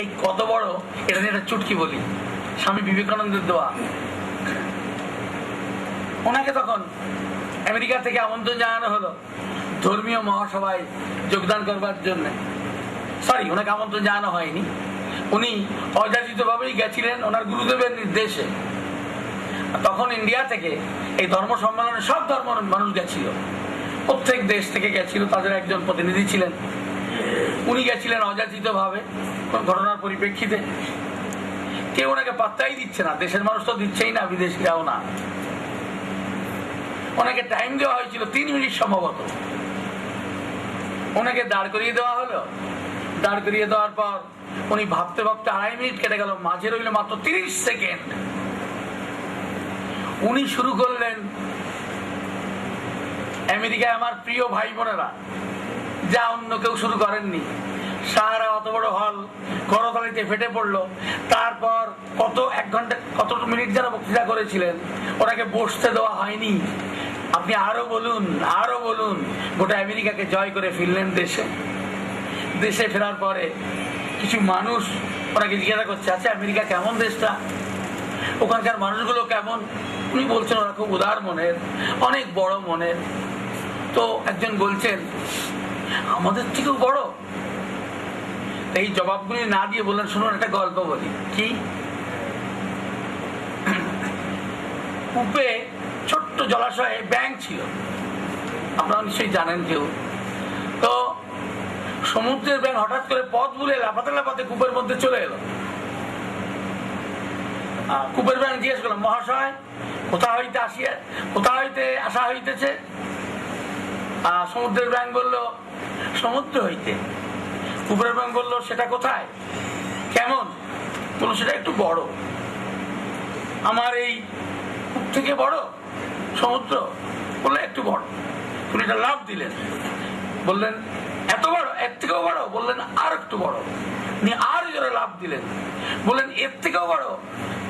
এই কত বড়, এটা নিয়ে একটা চুটকি বলি। স্বামী বিবেকানন্দের দেওয়া। ওনাকে তখন আমেরিকা থেকে আমন্ত্রণ জানানো হলো ধর্মীয় মহাসভায় যোগদান করবার জন্য। সরি, ওনাকে আমন্ত্রণ জানানো হয়নি, উনি অযাচিত ভাবেই গেছিলেন ওনার গুরুদেবের নির্দেশে। তখন ইন্ডিয়া থেকে এই ধর্ম সম্মেলনে সব ধর্মের মানুষ গেছিল, প্রত্যেক দেশ থেকে গেছিল, তাদের একজন প্রতিনিধি ছিলেন। উনি গেছিলেন অযাচিত ভাবে ঘটনার পরিপ্রেক্ষিতে। কেউ ওনাকে পাত্তাই দিচ্ছে না, দেশের মানুষ তো দিচ্ছেই না, বিদেশিরাও না। ওনাকে টাইম দেওয়া হয়েছিল 3 মিনিট সম্ভবত। ওনাকে দাঁড় করিয়ে দেওয়া হলো। দাঁড় করিয়ে দেওয়ার পর উনি ভাবতে ভাবতে 2.5 মিনিট কেটে গেল, মাঝে রইল মাত্র 30 সেকেন্ড। উনি শুরু করলেন, আমেরিকায় আমার প্রিয় ভাই বোনেরা, যা অন্য কেউ শুরু করেননি। সারা অত বড় হল করতালিতে ফেটে পড়লো। তারপর কত 1 ঘন্টা কত মিনিট যারা বক্তৃতা করেছিলেন, ওনাকে বসতে দেওয়া হয়নি। আপনি আরো বলুন, আরো বলুন। গোটা আমেরিকাকে জয় করে ফিরলেন দেশে। দেশে ফেরার পরে কিছু মানুষ ওনাকে জিজ্ঞাসা করছে, আচ্ছা আমেরিকা কেমন দেশটা, ওখানকার মানুষগুলো কেমন? উনি বলছেন ওরা খুব উদার মনের, অনেক বড় মনের। তো একজন বলছেন আমাদের থেকেও বড়। এই জবাবগুলি না দিয়ে বললেন, শুনুন একটা গল্প বলি। কি? কূপে ছোট্ট জলাশয়ে ব্যাঙ ছিল, আপনারা নিশ্চয়ই জানেন কেউ। তো সমুদ্রের ব্যাঙ হঠাৎ করে পথ ভুলে লাফাতে লাফাতে কূপের মধ্যে চলে এলো। কূপের ব্যাঙ জিজ্ঞেস করলাম, মহাশয় কোথা হইতে আসা হইতেছে? সমুদ্রের ব্যাঙ বলল, সমুদ্র হইতে। কূপের ব্যাঙ বলল, সেটা কোথায়, কেমন? বলল, সেটা একটু বড়। আমার এই কূপ থেকে বড় সমুদ্র? বললো একটু বড়। তুমি এটা লাভ দিলেন, বললেন এত বড়, এর থেকেও বড়? বললেন আর একটু বড়। উনি আর জোরে লাভ দিলেন, বললেন এর থেকেও বড়?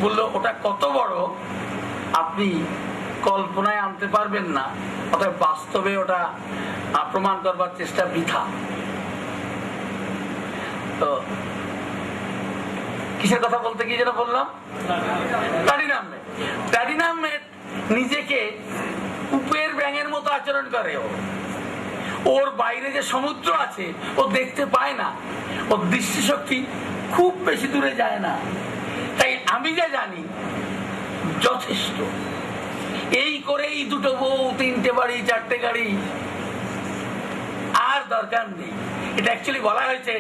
বললো ওটা কত বড় আপনি কল্পনায় আনতে পারবেন না, অর্থাৎ বাস্তবে ওটা প্রমাণ করবার চেষ্টা বৃথা। তো কিসের কথা বলতে গিয়ে যেটা বললাম, প্ল্যাটিনাম মেট নিজেকে কূপের ব্যাঙের মতো আচরণ করে। ওর বাইরে যে সমুদ্র আছে ও দেখতে পায় না, ওর দৃষ্টিশক্তি খুব বেশি দূরে যায় না। তাই আমি যা জানি যথেষ্ট। এই করেই 2টো বউ, 3টে বাড়ি, 4টে গাড়ি, আর দরকার নেই। এটা অ্যাকচুয়ালি বলা হয়েছে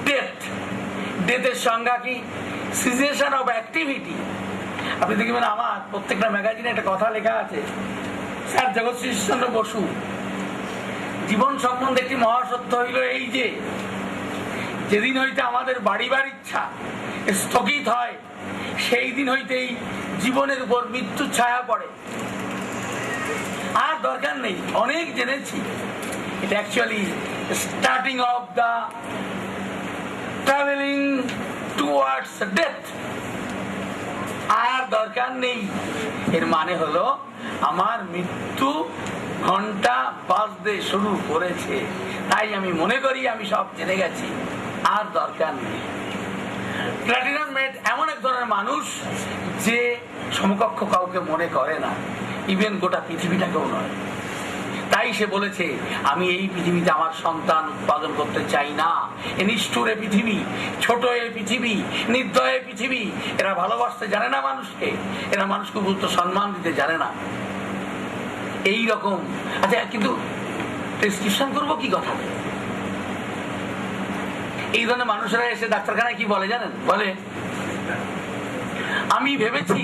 ডেথ। ডেথের সংজ্ঞা কি? Cessation of activity. আপনি দেখবেন আমার প্রত্যেকটা ম্যাগাজিনে একটা কথা লেখা আছে, স্যার জগৎশ্রীশচন্দ্র বসু জীবন সম্বন্ধে একটি মহাসত্য হইল এই যে, যেদিন হইতে আমাদের বাড়িবার ইচ্ছা স্থগিত হয়, সেই দিন হইতেই জীবনের উপর মৃত্যুর ছায়া পড়ে। আর দরকার নেই, অনেক জেনেছি। এটা actually starting of the travelling towards death. আর দরকার নেই, এর মানে হলো আমার মৃত্যু ঘন্টা বাজতে শুরু করেছে, তাই আমি মনে করি আমি সব জেনে গেছি, আর দরকার নেই। প্ল্যাটিনাম মেট এমন এক ধরনের মানুষ যে সমকক্ষ কাউকে মনে করে না, ইভেন গোটা পৃথিবীটাকেও নয়। তাই সে বলেছে, আমি এই পৃথিবীতে আমার সন্তান উৎপাদন করতে চাই না। এ নিষ্ঠুরে পৃথিবী, ছোট এ পৃথিবী, নির্দয় পৃথিবী। এরা ভালোবাসতে জানে না মানুষকে, এরা মানুষকে গুরুত্ব সম্মান দিতে জানে না। এই রকম। আচ্ছা, কিন্তু প্রেসক্রিপশন করবো কি কথা? এই ধরনের মানুষেরা এসে ডাক্তারখানায় কি বলে জানেন? বলে, আমি ভেবেছি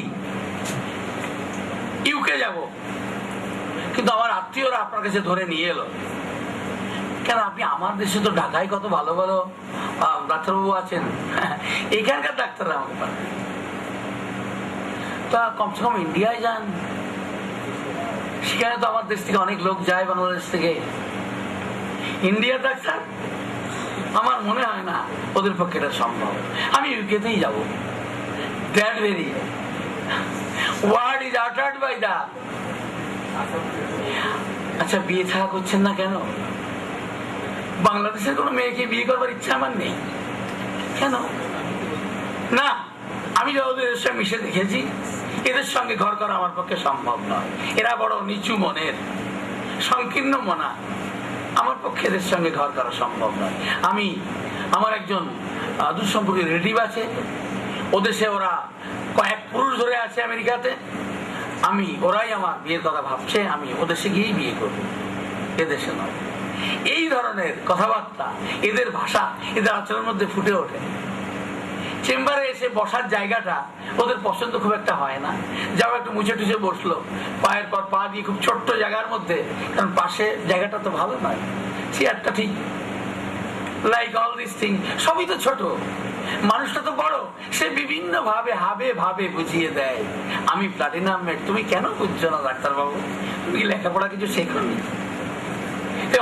ইউকে যাব, কিন্তু আমার আত্মীয়রা আপনার কাছে ধরে নিয়ে এলো। কেন? আপনি আমার দেশে তো ঢাকায় কত ভালো ভালো ডাক্তারবাবু আছেন, এখানকার ডাক্তাররা আমাকে পারে। তা কমসে কম ইন্ডিয়ায় যান, সেখানে তো আমার দেশ থেকে অনেক লোক যায়, বাংলাদেশ থেকে। ইন্ডিয়ার ডাক্তার? আমার মনে হয় না ওদের পক্ষে এটা সম্ভব। আমি ইউকেতেই যাবো। That very word is uttered by the। আচ্ছা, বিয়ে থাকা করছেন না কেন? বাংলাদেশের কোনো মেয়েকে বিয়ে করবার ইচ্ছা আমার নেই, কেন না, আমি ওদের সঙ্গে মিশে দেখেছি, এদের সঙ্গে ঘর করা আমার পক্ষে সম্ভব নয়। এরা বড় নিচু মনের, সংকীর্ণ মনা, আমার পক্ষে এদের সঙ্গে ঘর করা সম্ভব নয়। আমার একজন দুঃসম্পর্কের রিলেটিভ আছে, ওদেশে ওরা কয়েক পুরুষ ধরে আছে আমেরিকাতে। ওরাই আমার বিয়ের কথা ভাবছে, আমি ওদেশে গিয়েই বিয়ে করবো, এদেশে নয়। এই ধরনের কথাবার্তা, এদের ভাষা, এদের আচরণের মধ্যে ফুটে ওঠে। চেম্বারে এসে বসার জায়গাটা ওদের পছন্দ খুব একটা হয় না। যাও একটু মুছে টুছে বসলো, পায়ের পর পা দিয়ে খুব ছোট্ট জায়গার মধ্যে, কারণ পাশে জায়গাটা তো ভালো নয়, চেয়ারটা ঠিক, লাইক অল দিস থিং, সবই তো ছোট, মানুষটা তো বড়। সে বিভিন্ন ভাবে ভাবে বুঝিয়ে দেয়, আমি প্লাটিনাম মেট, তুমি কেন বুঝছো না ডাক্তারবাবু, তুমি লেখাপড়া কিছু শেখোনি।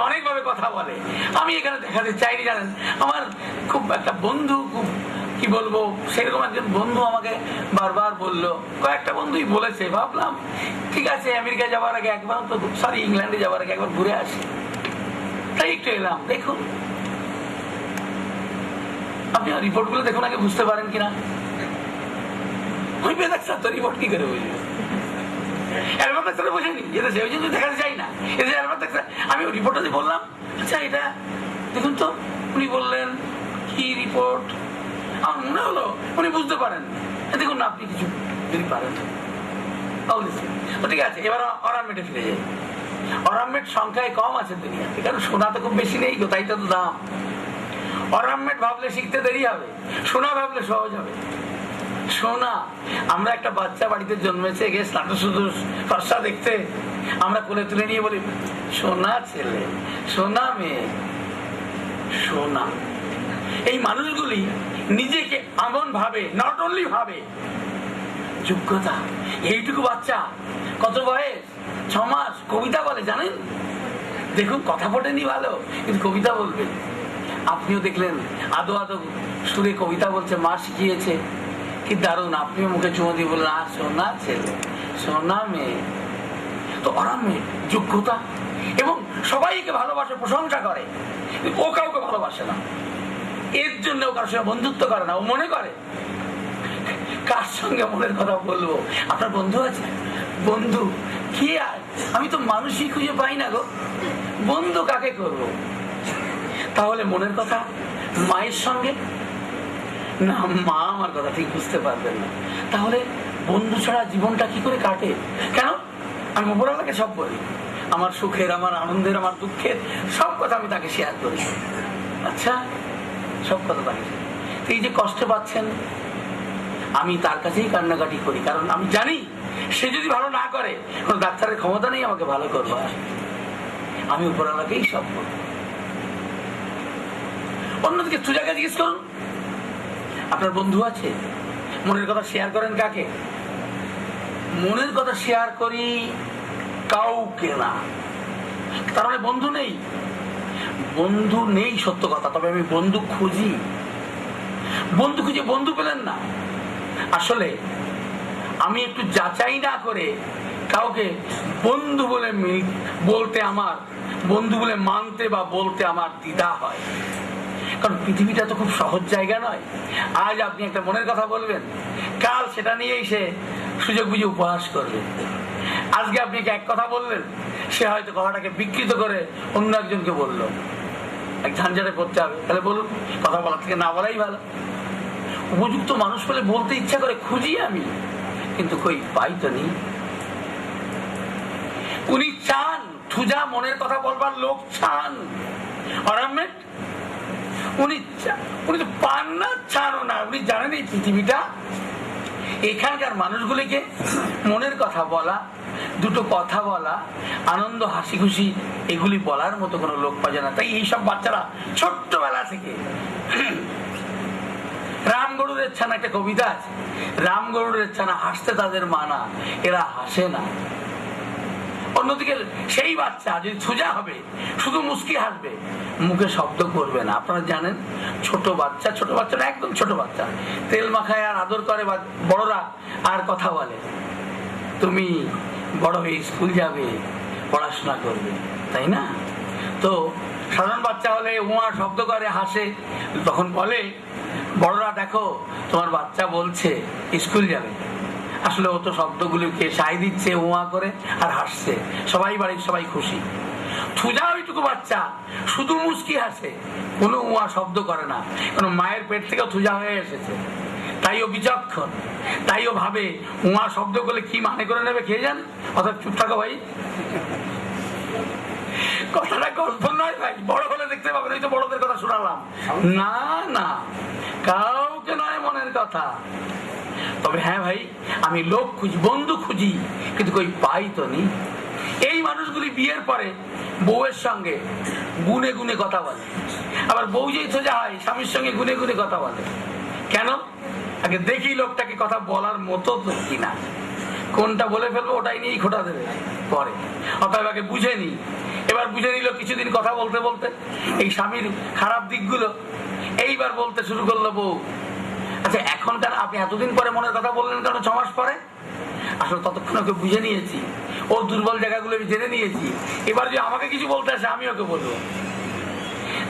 অনেকভাবে কথা বলে। আমি এখানে দেখাতে চাইনি, জানেন, আমার খুব একটা বন্ধু, খুব কি বলবো, সেরকম একজন বন্ধু আমাকে বারবার বললো, কয়েকটা বন্ধুই বলেছে। ভাবলাম ঠিক আছে, আমেরিকা যাওয়ার আগে একবার তো, সরি ইংল্যান্ডে যাওয়ার আগে একবার ঘুরে আসি, তাই একটু এলাম। দেখুন, আপনি রিপোর্ট গুলো দেখুন, আগে বুঝতে পারেন কিনা। তো রিপোর্ট কি করে বুঝবে, অ্যালবাম ডাক্তার বোঝেনি, যেটা সেই জন্য দেখাতে চাই না। এদের অ্যালবাম ডাক্তার, আমি রিপোর্টটা বললাম, আচ্ছা এটা দেখুন তো। উনি বললেন কি রিপোর্ট, আমার মনে হলো উনি বুঝতে পারেন। দেখুন না, আপনি কিছু যদি পারেন ঠিক আছে। এবার অরামমেটে ফিরে যাই। অরামমেট সংখ্যায় কম আছে দুনিয়াতে, কারণ সোনা তো খুব বেশি নেই, তাই তো দাম। অরামমেট ভাবলে শিখতে দেরি হবে, সোনা ভাবলে সহজ হবে। সোনা, আমরা একটা বাচ্চা বাড়িতে জন্মেছে, গেছিলাম শুধু ফর্সা দেখতে, আমরা কোলে তুলে নিয়ে বলি সোনা ছেলে, সোনা মেয়ে, সোনা। এই মানুষগুলি নিজেকে এমন ভাবে, নট অনলি ভাবে, যোগ্যতা, এইটুকু বাচ্চা, কত বয়স, 6 মাস, কবিতা বলে, জানেন? দেখুন, কথা ফোটেনি ভালো, কিন্তু কবিতা বলবে। আপনিও দেখলেন আদো আদো সুরে কবিতা বলছে, মা শিখিয়েছে, কি দারুণ। আপনিও মুখে চুমো দিয়ে বললেন, সোনা ছেলে, সোনা মেয়ে। তো অরামমেট, যোগ্যতা, এবং সবাইকে ভালোবাসে, প্রশংসা করে। ও কাউকে ভালোবাসে না, এর জন্য ও কারোর সঙ্গে বন্ধুত্ব করে না। ও মনে করে কার সঙ্গে মনের কথা বলবো। আপনার বন্ধু আছে? বন্ধু কি? আর আমি তো মানুষই খুঁজে পাই না গো, বন্ধু কাকে করব? তাহলে মনের কথা মায়ের সঙ্গে না, মা আমার কথা ঠিক বুঝতে পারবেন না। তাহলে বন্ধু ছাড়া জীবনটা কি করে কাটে? কেন? আমি উপরওয়ালাকে সব বলি, আমার সুখের, আমার আনন্দের, আমার দুঃখের সব কথা আমি তাকে শেয়ার করি। আচ্ছা, সব কথা তাকে। এই যে কষ্ট পাচ্ছেন, আমি তার কাছেই কান্নাকাটি করি, কারণ আমি জানি সে যদি ভালো না করে, কোনো ডাক্তারের ক্ষমতা নেই আমাকে ভালো করবার। আমি উপরওয়ালাকেই সব বলি। অন্যদিকে তুজাকে জিজ্ঞেস করুন, আপনার বন্ধু আছে? মনের কথা শেয়ার করেন কাকে? মনের কথা শেয়ার করি কাউকে না। তার মানে বন্ধু নেই? বন্ধু নেই সত্য কথা, তবে আমি বন্ধু খুঁজি। বন্ধু খুঁজে বন্ধু পেলেন না। আসলে আমি একটু যাচাই না করে কাউকে বন্ধু বলে বলতে, আমার বন্ধু বলে মানতে বা বলতে আমার দ্বিধা হয়। কারণ পৃথিবীটা তো খুব সহজ জায়গা নয়। আজ আপনি একটা মনের কথা বলবেন, কাল সেটা নিয়েই সে সুযোগ বুঝে উপহাস করবে। আজকে আপনি এক কথা বললেন, সে হয়তো কথাটাকে বিকৃত করে অন্য একজনকে বললো। এক ঝঞ্ঝাটে পড়তে হবে। তাহলে বলুন, কথা বলার থেকে না বলাই ভালো। উপযুক্ত মানুষ পেলে বলতে ইচ্ছা করে, খুঁজি আমি, কিন্তু কই পাই তো নেই। উনি চান থুজা মনের কথা বলবার লোক চান, অরামমেট উনি তো পান না, চানও না। উনি জানেন এই পৃথিবীটা, এখানকার মানুষগুলিকে মনের কথা বলা, দুটো কথা বলা, আনন্দ হাসি খুশি এগুলি বলার মতো কোনো লোক পাওয়া না। তাই এইসব বাচ্চারা ছোট্টবেলা থেকে, রাম গরুরের ছানা একটা কবিতা আছে, রাম গরুরের ছানা হাসতে তাদের মানা, এরা হাসে না। অন্যদিকে সেই বাচ্চা যদি সোজা হবে, শুধু মুস্কি হাসবে, মুখে শব্দ করবে না। আপনারা জানেন, ছোট বাচ্চাটা একদম ছোট বাচ্চা, তেল মাখায় আর আদর করে বড়রা, আর কথা বলে, তুমি বড় হয়ে স্কুল যাবে, পড়াশোনা করবে, তাই না? তো সাধারণ বাচ্চা হলে উয়া শব্দ করে, হাসে, তখন বলে বড়রা দেখো তোমার বাচ্চা বলছে স্কুল যাবে। আসলে ও তো শব্দগুলিকে সাই দিচ্ছে উয়া করে আর হাসছে, সবাই বাড়ির সবাই খুশি। থুজা ওইটুকু বাচ্চা শুধু মুস্কি হাসে, কোনো উয়া শব্দ করে না, কারণ মায়ের পেট থেকে থুজা হয়ে এসেছে। তাই ও বিচক্ষণ, তাই ও ভাবে উয়া শব্দ করলে কি মানে করে নেবে খেয়ে যান, অর্থাৎ চুপ থাকো ভাই। কথাটা গল্প নয় ভাই, বড় হলে দেখতে পাবেন। এই তো বড়দের কথা শোনালাম, না না কাউকে নয় মনের কথা। তবে হ্যাঁ ভাই, আমি লোক খুঁজি, বন্ধু খুঁজি, কিন্তু কই পাই তো নি। এই মানুষগুলি বিয়ের পরে বউয়ের সঙ্গে গুনে গুনে কথা বলে, আবার বউ যেই সোজা হয় স্বামীর সঙ্গে গুনে গুনে কথা বলে। কেন? আগে দেখি লোকটাকে কথা বলার মতো তো কিনা, কোনটা বলে ফেলবো ওটাই নিয়েই খোটা দেবে পরে। অতএব আগে বুঝে নি। এবার বুঝে নিল কিছুদিন কথা বলতে বলতে এই স্বামীর খারাপ দিকগুলো, এইবার বলতে শুরু করলো বউ, আচ্ছা এখন কেন আপনি এতদিন পরে মনের কথা বললেন কেন 6 মাস পরে? আসলে ততক্ষণ ওকে বুঝে নিয়েছি, ওর দুর্বল জায়গাগুলো আমি জেনে নিয়েছি। এবার যদি আমাকে কিছু বলতে আসে আমি ওকে বলবো।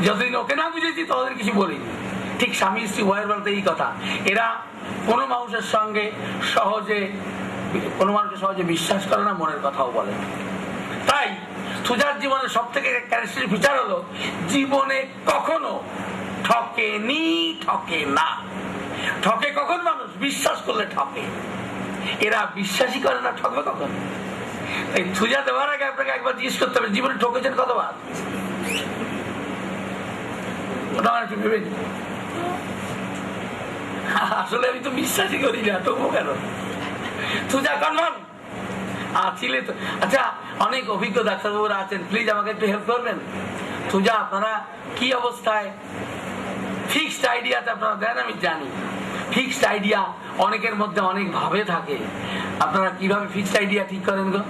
যতদিন ওকে না বুঝেছি ততদিন কিছু বলিনি। ঠিক স্বামী স্ত্রী উভয়ের বলতে এই কথা। এরা কোনো মানুষের সঙ্গে সহজে বিশ্বাস করে না, মনের কথাও বলে। তাই থুজার জীবনের সব থেকে ক্যারেক্টারিস্টিক ফিচার হলো জীবনে কখনো ঠকে না। ঠকে কখন মানুষ? বিশ্বাস করলে ঠকে। এরা বিশ্বাসই করে না, ঠকবে কখন? এই থুজা দেওয়ার আগে আপনাকে একবার জিজ্ঞেস করতে হবে জীবনে ঠকেছেন কতবার। ভেবে নি। আসলে আমি তো বিশ্বাসই করি না, তবু কেন থুজা কনফার্ম ছিলে তো। আচ্ছা, অনেক অভিজ্ঞ ডাক্তারবাবুরা আছেন, প্লিজ আমাকে একটু হেল্প করবেন। থুজা আপনারা কি অবস্থায় ফিক্সড আইডিয়াতে আপনারা দেন? আমি জানি ফিক্সড আইডিয়া অনেকের মধ্যে অনেক ভাবে থাকে। আপনারা কিভাবে ফিক্সড আইডিয়া ঠিক করেন গো?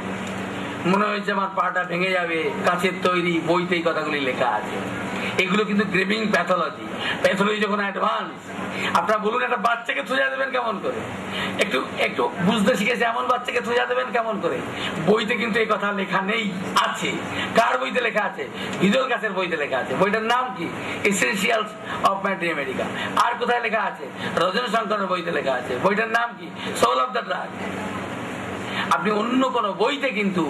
মনে হয়েছে আমার পাটা ভেঙে যাবে, কাচের তৈরি, বইতে এই কথাগুলি লেখা আছে। এগুলো কিন্তু গ্রেভিং প্যাথোলজি। প্যাথোলজি যখন অ্যাডভান্স, আপনারা বলুন একটা বাচ্চাকে থুজা দেবেন কেমন করে? একটু একটু বুঝতে শিখেছে এমন বাচ্চাকে থুজা দেবেন কেমন করে? বইতে কিন্তু এই কথা লেখা নেই। আছে। কার বইতে লেখা আছে? ভিজুয়াল ক্লাসের বইতে লেখা আছে। বইটার নাম কি? Essentials of materia medica. আর কোথায় লেখা আছে? রজনী শঙ্করের বইতে লেখা আছে। বইটার নাম কি? Soul of the drug. আপনি অন্য কোনো বইতে কিন্তু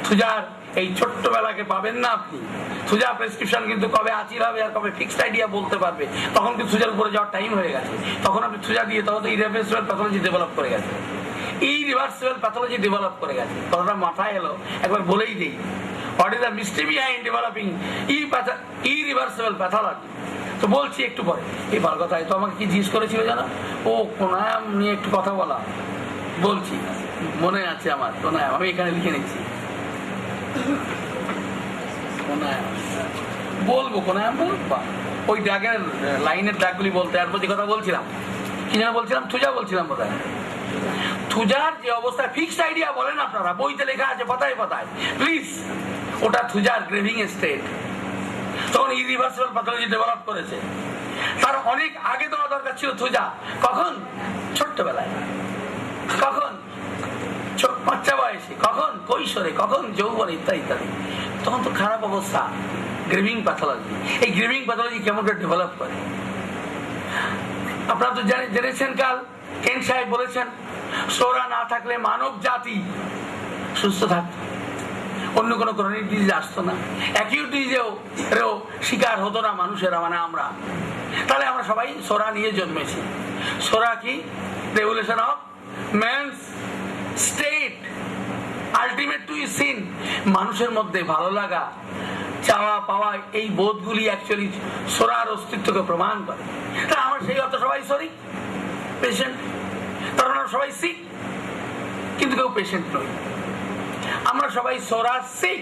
থুজার এই ছোট্টবেলাকে পাবেন না। আপনি থুজা প্রেসক্রিপশন কিন্তু কবে আচির হবে আর কবে ফিক্সড আইডিয়া বলতে পারবে, তখন কিন্তু থুজার উপরে যাওয়ার টাইম হয়ে গেছে। তখন আপনি থুজা দিয়ে তখন ইররিভার্সিবল প্যাথোলজি ডেভেলপ করে গেছে। ইররিভার্সিবল প্যাথোলজি ডেভেলপ করে গেছে, কথাটা মাথায় এলো একবার বলেই দিই। What is the mystery behind developing irreversible pathology? তো বলছি একটু পরে। এই ভালো কথা। তো আমাকে কি জিজ্ঞেস করেছিল জানো? ও কোনায়াম নিয়ে একটু কথা বলা, বলছি মনে আছে আমার। কোনায়াম আমি এখানে লিখে নিচ্ছি, বলবো কোনায়াম বলবো। ওই ড্রাগের লাইনের ড্রাগগুলি বলতে আর বলছি কথা বলছিলাম কি যেন বলছিলাম, থুজা বলছিলাম বোধ হয়। থুজার যে অবস্থা ফিক্সড আইডিয়া বলেন আপনারা, বইতে লেখা আছে পাতায় পাতায়, প্লিজ ওটা থুজার গ্রেভিং স্টেট। তখন ইররিভার্সিবল প্যাথোলজি ডেভেলপ করেছে। তার অনেক আগে দেওয়া দরকার ছিল থুজা। কখন? ছোট্টবেলায়। কখন? বাচ্চা বয়সে, কখন? কৈশোরে, কখন? যৌবনে, ইত্যাদি ইত্যাদি। তখন তো খারাপ অবস্থা। গ্রেভিং প্যাথোলজি, এই গ্রেভিং প্যাথোলজি কেমন করে ডেভেলপ করে আপনারা তো জেনেছেন। কাল কেন সাহেব বলেছেন সোরা না থাকলে মানব জাতি সুস্থ থাকতো, অন্য কোনো ক্রনিক ডিজিজ আসতো না, অ্যাকিউট ডিজিজেও শিকার হতো না মানুষেরা, মানে আমরা। তাহলে আমরা সবাই সোরা নিয়ে জন্মেছি। সোরা কি? Regulation of man's state ultimate to sin. মানুষের মধ্যে ভালো লাগা, চাওয়া পাওয়া, এই বোধগুলি অ্যাকচুয়ালি সোরার অস্তিত্বকে প্রমাণ করে। তা আমরা সেই অর্থ সবাই সরি পেশেন্ট, তার আমরা সবাই সিক, কিন্তু কেউ পেশেন্ট নই। আমরা সবাই সোরা সিক,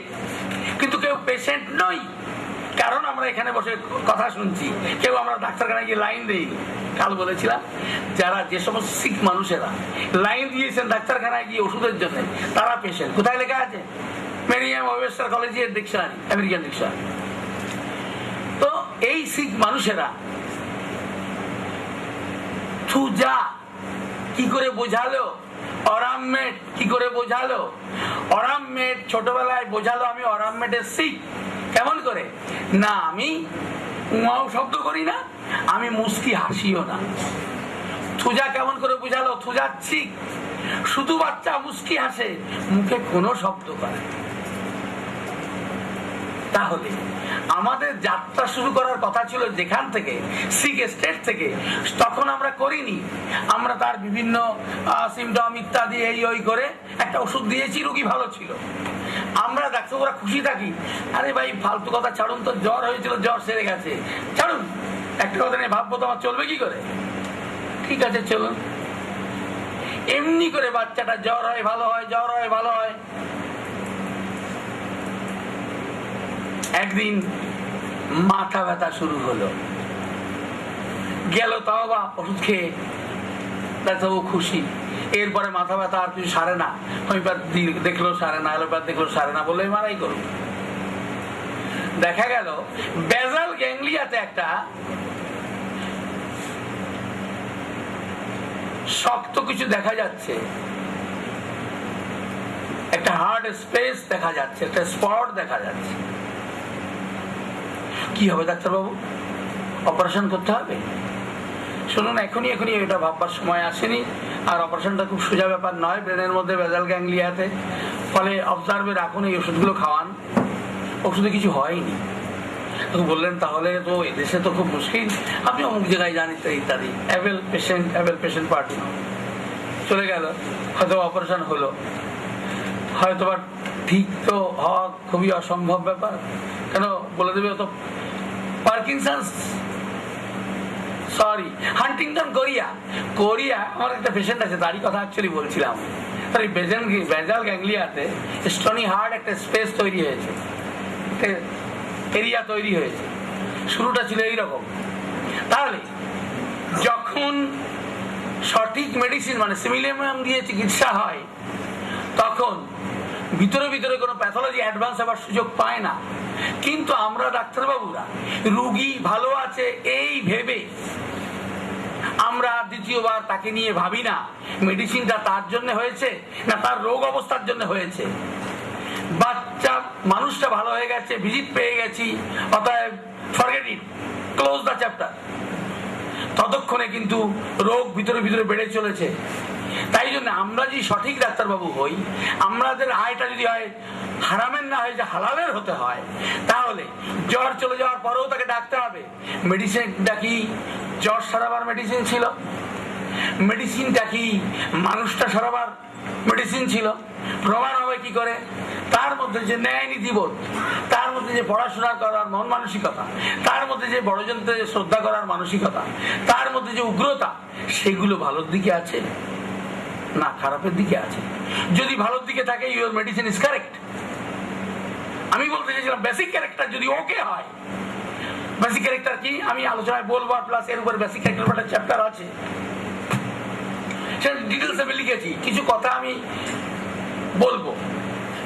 কিন্তু কেউ পেশেন্ট নই। কারণ আমরা এখানে বসে কথা শুনছি, কেউ আমরা ডাক্তারখানায় গিয়ে লাইন দিই। কাল বলেছিলাম যারা যে সমস্ত সিক মানুষেরা লাইন দিয়েছেন ডাক্তারখানায় গিয়ে ওষুধের জন্য, তারা পেশেন্ট। কোথায় লেখা আছে? মেরিয়াম ওয়েবস্টার কলেজের ডিকশনারি, আমেরিকান ডিকশনারি। তো এই সিক মানুষেরা থুজা কি করে বোঝালো, অরামমেট কি করে বোঝালো? অরামমেট ছোটবেলায় বোঝালো আমি অরামমেটের সিক, কেমন করে না, আমি উমাও শব্দ করি না, আমি মুস্কি হাসিও না। থুজা কেমন করে বুঝালো? থুজাচ্ছি, শুধু বাচ্চা মুস্কি হাসে, মুখে কোনো শব্দ করে। তাহলে আমাদের যাত্রা শুরু করার কথা ছিল যেখান থেকে, সিক স্টেট থেকে, তখন আমরা করিনি। আমরা তার বিভিন্ন সিমটম ইত্যাদি এই ওই করে একটা ওষুধ দিয়েছি, রোগী ভালো ছিল। আমরা ডাক্তাররা খুশি থাকি, আরে ভাই ফালতু কথা ছাড়ুন তো, জ্বর হয়েছিল, জ্বর সেরে গেছে, ছাড়ুন, একটা কথা নিয়ে ভাববো তোমার চলবে কি করে? ঠিক আছে চলুন। এমনি করে বাচ্চাটা জ্বর হয় ভালো হয়, জ্বর হয় ভালো হয়। একদিন মাথা ব্যথা শুরু হলো, গেল তাও বা ওষুধ খেয়ে, ডাক্তারবাবু খুশি। এরপরে মাথা ব্যথা আর কিছু সারে না, হোমিওপ্যাথ দেখলো সারে না, অ্যালোপ্যাথ দেখলো সারে না, বলে মারাই করুন। দেখা গেল বেজাল গ্যাংলিয়াতে একটা শক্ত কিছু দেখা যাচ্ছে, একটা হার্ড স্পেস দেখা যাচ্ছে, একটা স্পট দেখা যাচ্ছে। কি হবে ডাক্তারবাবু? অপারেশন করতে হবে? শুনুন, এখনই এটা ভাববার সময় আসেনি। আর অপারেশনটা খুব সোজা ব্যাপার নয়, ব্রেনের মধ্যে বেজাল গ্যাংলিয়াতে। ফলে অবজার্ভে রাখুন, এই ওষুধগুলো খাওয়ান, ওষুধে কিছু হয়নি। বললেন তাহলে তো এদেশে তো খুব মুশকিল, আপনি অমুক জায়গায় জানি ইত্যাদি। অ্যাভেল পেশেন্ট পার্টি চলে গেল, হয়তো অপারেশন হলো, হয়তো বা ঠিক তো হওয়া খুবই অসম্ভব ব্যাপার। কেন বলে দেবে তো পার্কিনসন্স, সরি হান্টিংটন কোরিয়া। আমার একটা পেশেন্ট আছে, তারই কথা অ্যাকচুয়ালি বলছিলাম। তার বেজাল গ্যাংলিয়াতে স্টোনি হার্ড একটা স্পেস তৈরি হয়েছে, এরিয়া তৈরি হয়েছে। শুরুটা ছিল এইরকম। তাহলে যখন সঠিক মেডিসিন মানে সিমিলিয়াম দিয়ে চিকিৎসা হয়, তখন ভিতরে ভিতরে কোনো প্যাথোলজি অ্যাডভান্স হবার সুযোগ পায় না। কিন্তু আমরা ডাক্তারবাবুরা রোগী ভালো আছে এই ভেবে আমরা দ্বিতীয়বার তাকে নিয়ে ভাবি না মেডিসিনটা তার জন্য হয়েছে না তার রোগ অবস্থার জন্য হয়েছে। বাচ্চা মানুষটা ভালো হয়ে গেছে, ভিজিট পেয়ে গেছি, অতএব forget it, close the chapter. ততক্ষণে কিন্তু রোগ ভিতরে ভিতরে বেড়ে চলেছে। তাই জন্য আমরা যদি সঠিক ডাক্তারবাবু হই, আমাদের আয়টা যদি হয় হারামের না হয়, যে হালালের হতে হয়, তাহলে জ্বর চলে যাওয়ার পরেও তাকে ডাকতে হবে। মেডিসিনটা কি জ্বর সারাবার মেডিসিন ছিল? মেডিসিনটা কি মানুষটা সারাবার মেডিসিন ছিল? প্রমাণ হবে কি করে? তার মধ্যে যে ন্যায় নীতিবোধ, তার মধ্যে যে পড়াশোনা করার মন মানসিকতা, তার মধ্যে যে বড়জনকে শ্রদ্ধা করার মানসিকতা, তার মধ্যে যে উগ্রতা, সেগুলো ভালোর দিকে আছে না খারাপের দিকে আছে? যদি ভালোর দিকে থাকে, ইউর মেডিসিন ইজ কারেক্ট। আমি বলতে চাইছিলাম বেসিক ক্যারেক্টার যদি ওকে হয়। বেসিক ক্যারেক্টার কি আমি আলোচনায় বলবো, প্লাস এর উপর বেসিক ক্যারেক্টার একটা চ্যাপ্টার আছে, সেটা ডিটেলস আমি লিখেছি, কিছু কথা আমি বলবো।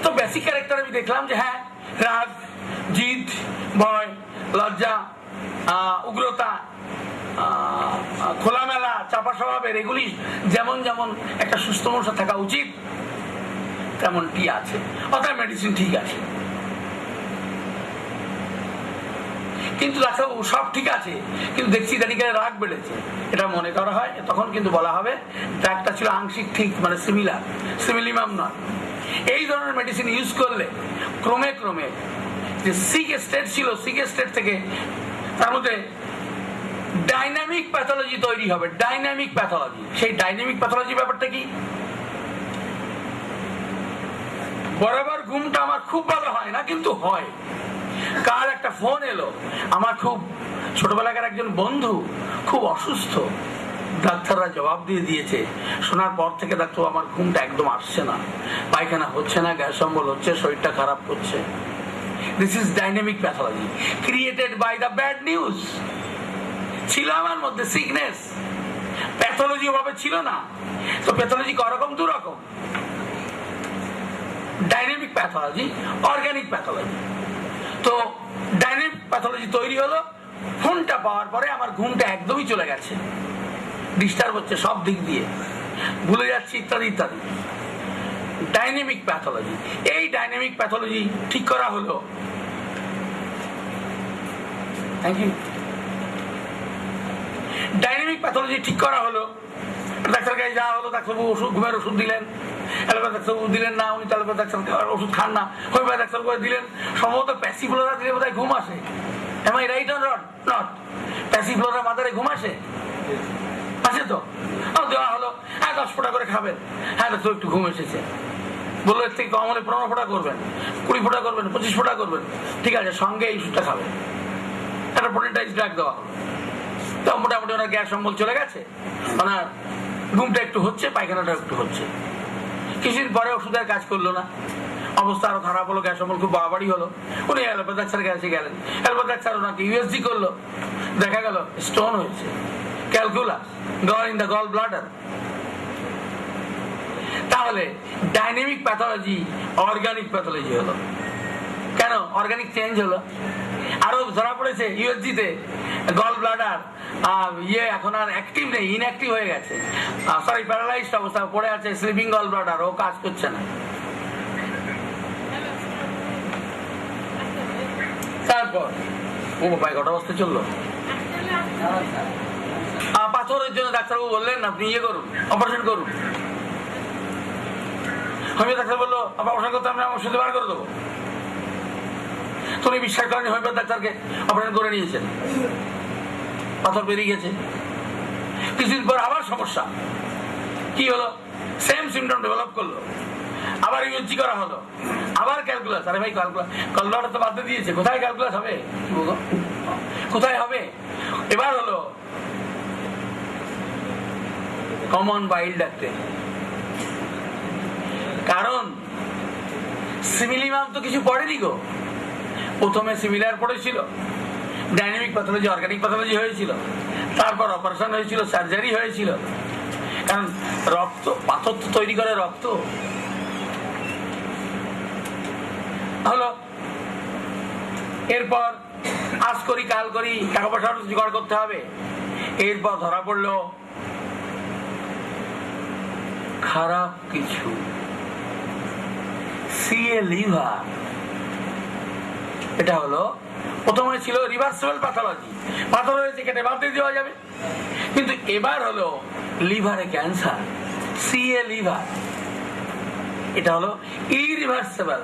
তো বেসিক ক্যারেক্টার আমি দেখলাম যে হ্যাঁ, রাগ, জিদ, ভয়, লজ্জা, উগ্রতা, খোলামেলা, চাপা স্বভাবের, এগুলি যেমন যেমন একটা সুস্থ মানুষের থাকা উচিত তেমনটি আছে। অর্থাৎ মেডিসিন ঠিক আছে। কিন্তু ডাক্তারবাবু সব ঠিক আছে, কিন্তু দেখছি দাঁড়িয়ে রাগ বেড়েছে, এটা মনে করা হয়, তখন কিন্তু বলা হবে রাগটা ছিল আংশিক ঠিক, মানে সিমিলিমাম নয়। এই ধরনের মেডিসিন ইউজ করলে ক্রমে ক্রমে যে সিক স্টেট ছিল, সিক স্টেট থেকে তার মধ্যে ডাইনামিক প্যাথোলজি তৈরি হবে। ডাইনামিক প্যাথোলজি, সেই ডাইনামিক প্যাথোলজি ব্যাপারটা কি? বরাবর ঘুমটা আমার খুব ভালো হয় না, কিন্তু হয়। কার একটা ফোন এলো, আমার খুব ছোটবেলাকার একজন বন্ধু খুব অসুস্থ, ডাক্তাররা জবাব দিয়ে দিয়েছে, শোনার পর থেকে ডাক্তার আমার ঘুমটা একদম আসছে না, পায়খানা হচ্ছে না, গ্যাস অম্বল হচ্ছে, শরীরটা খারাপ করছে। This is dynamic pathology created by the bad news. ছিল আমার মধ্যে সিকনেস, প্যাথোলজি ওভাবে ছিল না। তো প্যাথোলজি করকম দু রকম, ডাইনামিক প্যাথোলজি, অর্গানিক প্যাথোলজি। তো ডাইনামিক প্যাথোলজি তৈরি হলো, ফোনটা পাওয়ার পরে আমার ঘুমটা একদমই চলে গেছে, ডিস্টার্ব হচ্ছে সব দিক দিয়ে, ভুলে যাচ্ছি ইত্যাদি ইত্যাদি। ডাইনামিক প্যাথোলজি, এই ডাইনামিক প্যাথোলজি ঠিক করা হলো থ্যাংক ইউ। ডাইনামিক প্যাথোলজি ঠিক করা হলো, ডাক্তার কাছে যাওয়া হলো, ডাক্তারবাবু ওষুধ, ঘুমের ওষুধ দিলেন, অ্যালোপ্যাথি ডাক্তারবাবু দিলেন না, উনি অ্যালোপ্যাথি ডাক্তার ওষুধ খান না, হোমিওপ্যাথি ডাক্তার করে দিলেন। সম্ভবত প্যাসিফ্লোরা দিলে বোধহয় ঘুম আসে। Am I right or not? Passiflora মাথায় ঘুম আসে, আসে তো? দেওয়া হলো, হ্যাঁ 10 ফোঁটা করে খাবেন। হ্যাঁ তো একটু ঘুম এসেছে, বললো এর থেকে কম হলে 15 ফোঁটা করবেন, 20 ফোঁটা করবেন, 25 ফোঁটা করবেন। ঠিক আছে, সঙ্গে এই ওষুধটা খাবেন। একটা প্রোটিনটাইজ ড্রাগ দেওয়া হলো, তো মোটামুটি ওনার গ্যাস অম্বল চলে গেছে, ওনার ঘুমটা একটু হচ্ছে, পায়খানাটা একটু হচ্ছে। কিছুদিন পরে ওষুধের কাজ করলো না, অবস্থা আরো খারাপ হলো, গ্যাস অম্বল খুব বাড়াবাড়ি হলো। উনি অ্যালোপ্যাথি ডাক্তারের কাছে গেলেন, অ্যালোপ্যাথি ডাক্তার ওনাকে ইউএসজি করলো, দেখা গেল স্টোন হয়েছে, calculus, gall in the gall bladder. তাহলে ডাইনামিক প্যাথোলজি অর্গানিক প্যাথোলজি হলো। কেন অর্গানিক চেঞ্জ হলো? আরো ধরা পড়েছে ইউএসজি তে গল ব্লাডার এখন আর অ্যাক্টিভ নেই, ইনঅ্যাক্টিভ হয়ে গেছে, সরি প্যারালাইজড অবস্থা পড়ে আছে, স্লিপিং গল ব্লাডার, ও কাজ করছে না। তারপর ও বাবা কটা অবস্থা চললো, পাথরের জন্য ডাক্তারবাবু বললেন আপনি ইয়ে করুন, অপারেশন করুন। হোমিও ডাক্তার বললো অপারেশন করতে আমরা ওষুধ বার করে দেবো। তুমি বিশ্বাস করেনি, হোমিও ডাক্তারকে অপারেশন করে নিয়েছেন, পাথর বেরিয়ে গেছে। কিছুদিন পর আবার সমস্যা, কি হলো? সেম সিমটম ডেভেলপ করলো, আবার ইউএসজি করা হলো, আবার ক্যালকুলাস। আরে ভাই ক্যালকুলাস তো বাদ দিয়েছে, কোথায় ক্যালকুলাস হবে, কোথায় হবে? এবার হলো কমন বাইল ডাকতে, কারণ সিমিলিমাম তো কিছু পড়েনি গো। প্রথমে সিমিলার পড়েছিল, ডাইনামিক প্যাথোলজি অর্গানিক প্যাথোলজি হয়েছিল, তারপর অপারেশন হয়েছিল, সার্জারি হয়েছিল। কারণ রক্ত, পাথর তো তৈরি করে রক্ত হলো। এরপর আজ করি কাল করি, টাকা পয়সা জোগাড় করতে হবে। এরপর ধরা পড়লো খারাপ কিছু, সিএ লিভার। এটা হলো প্রথমে ছিল রিভার্সেবল প্যাথোলজি, পাথর হয়েছে কেটে বাদ দিয়ে দেওয়া যাবে। কিন্তু এবার হলো লিভারে ক্যান্সার, সিএ লিভার। এটা হলো ইরিভার্সেবল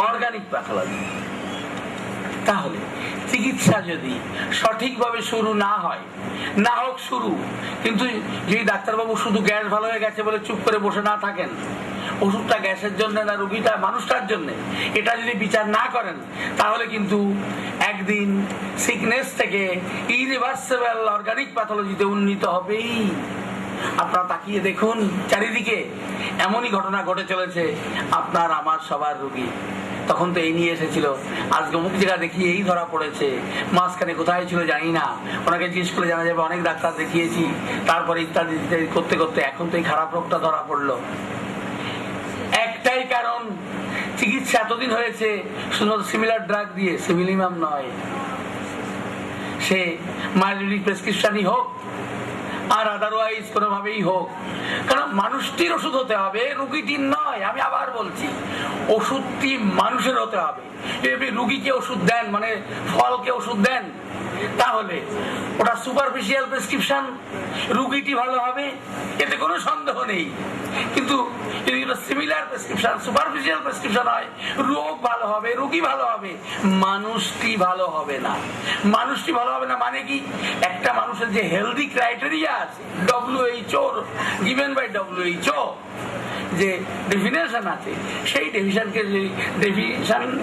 অর্গানিক প্যাথোলজি। তাহলে চিকিৎসা যদি সঠিকভাবে শুরু না হয়, না হোক শুরু, কিন্তু যদি ডাক্তারবাবু শুধু গ্যাস ভালো হয়ে গেছে বলে চুপ করে বসে না থাকেন, ওষুধটা গ্যাসের জন্য না রোগীটা মানুষটার জন্য, এটা যদি বিচার না করেন, তাহলে কিন্তু একদিন সিকনেস থেকে ইরিভার্সেবল অর্গানিক প্যাথোলজিতে উন্নীত হবেই। আপনারা তাকিয়ে দেখুন চারিদিকে, এমনই ঘটনা ঘটে চলেছে, আপনার আমার সবার রোগী। তখন তো এই নিয়ে এসেছিল, আজকে অমুক জায়গা দেখি এই ধরা পড়েছে, মাঝখানে কোথায় ছিল জানি না, ওনাকে জিজ্ঞেস করে জানা যাবে অনেক ডাক্তার দেখিয়েছি, তারপরে ইত্যাদি ইত্যাদি করতে করতে এখন তো এই খারাপ রোগটা ধরা পড়লো। একটাই কারণ, চিকিৎসা এতদিন হয়েছে শুধুমাত্র সিমিলার ড্রাগ দিয়ে, সিমিলিমাম নয়, সে মাইল্ড প্রেসক্রিপশনই হোক আর আদারওয়াইজ কোনোভাবেই হোক, কারণ মানুষটির ওষুধ হতে হবে, রুগীটির নয়। আমি আবার বলছি, ওষুধটি মানুষের হতে হবে। যদি রুগীকে ওষুধ দেন, মানে ফলকে ওষুধ দেন, তাহলে ওটা সুপারফিশিয়াল প্রেসক্রিপশন, রুগীটি ভালো হবে, এতে কোনো সন্দেহ নেই। কিন্তু যদি সিমিলার প্রেসক্রিপশন, সুপারফিশিয়াল প্রেসক্রিপশন হয়, রোগ ভালো হবে, রোগী ভালো হবে, মানুষটি ভালো হবে না। মানুষটি ভালো হবে না মানে কি? একটা মানুষের যে হেলদি ক্রাইটেরিয়া আছে, WHO গিভেন বাই WHO যে ডেফিনেশন আছে, সেই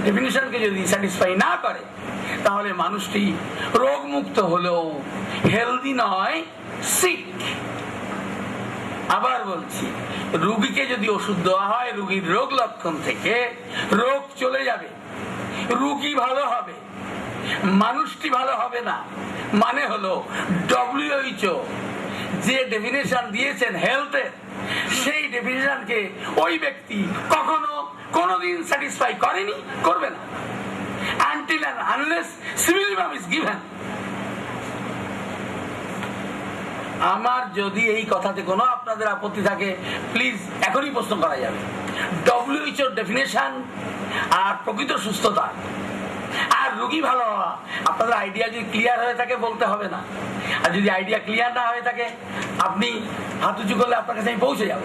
ডেফিনেশনকে যদি স্যাটিসফাই না করে, তাহলে মানুষটি রোগ মুক্ত হলেও হেলদি নয়, সিক। আবার বলছি, রোগীকে যদি ওষুধ দেওয়া হয়, রোগীর রোগ লক্ষণ থেকে রোগ চলে যাবে, রোগী ভালো হবে, মানুষটি ভালো হবে না। মানে হলো WHO যে ডেফিনেশন দিয়েছেন হেলথের, সেই ডেফিনেশনকে ওই ব্যক্তি কখনো কোনোদিন স্যাটিসফাই করেনি, করবে না, until and unless civilization is given। আমার যদি এই কথাতে কোনো আপনাদের আপত্তি থাকে, প্লিজ এখনই প্রশ্ন করা যাবে। WHO ডেফিনেশন আর প্রকৃত সুস্থতা আর রুগী ভালো হওয়া। আপনাদের আইডিয়া যদি ক্লিয়ার হয়ে থাকে বলতে হবে না, আর যদি আইডিয়া ক্লিয়ার না হয়ে থাকে আপনি হাত উঁচু করলে আপনার কাছে আমি পৌঁছে যাব।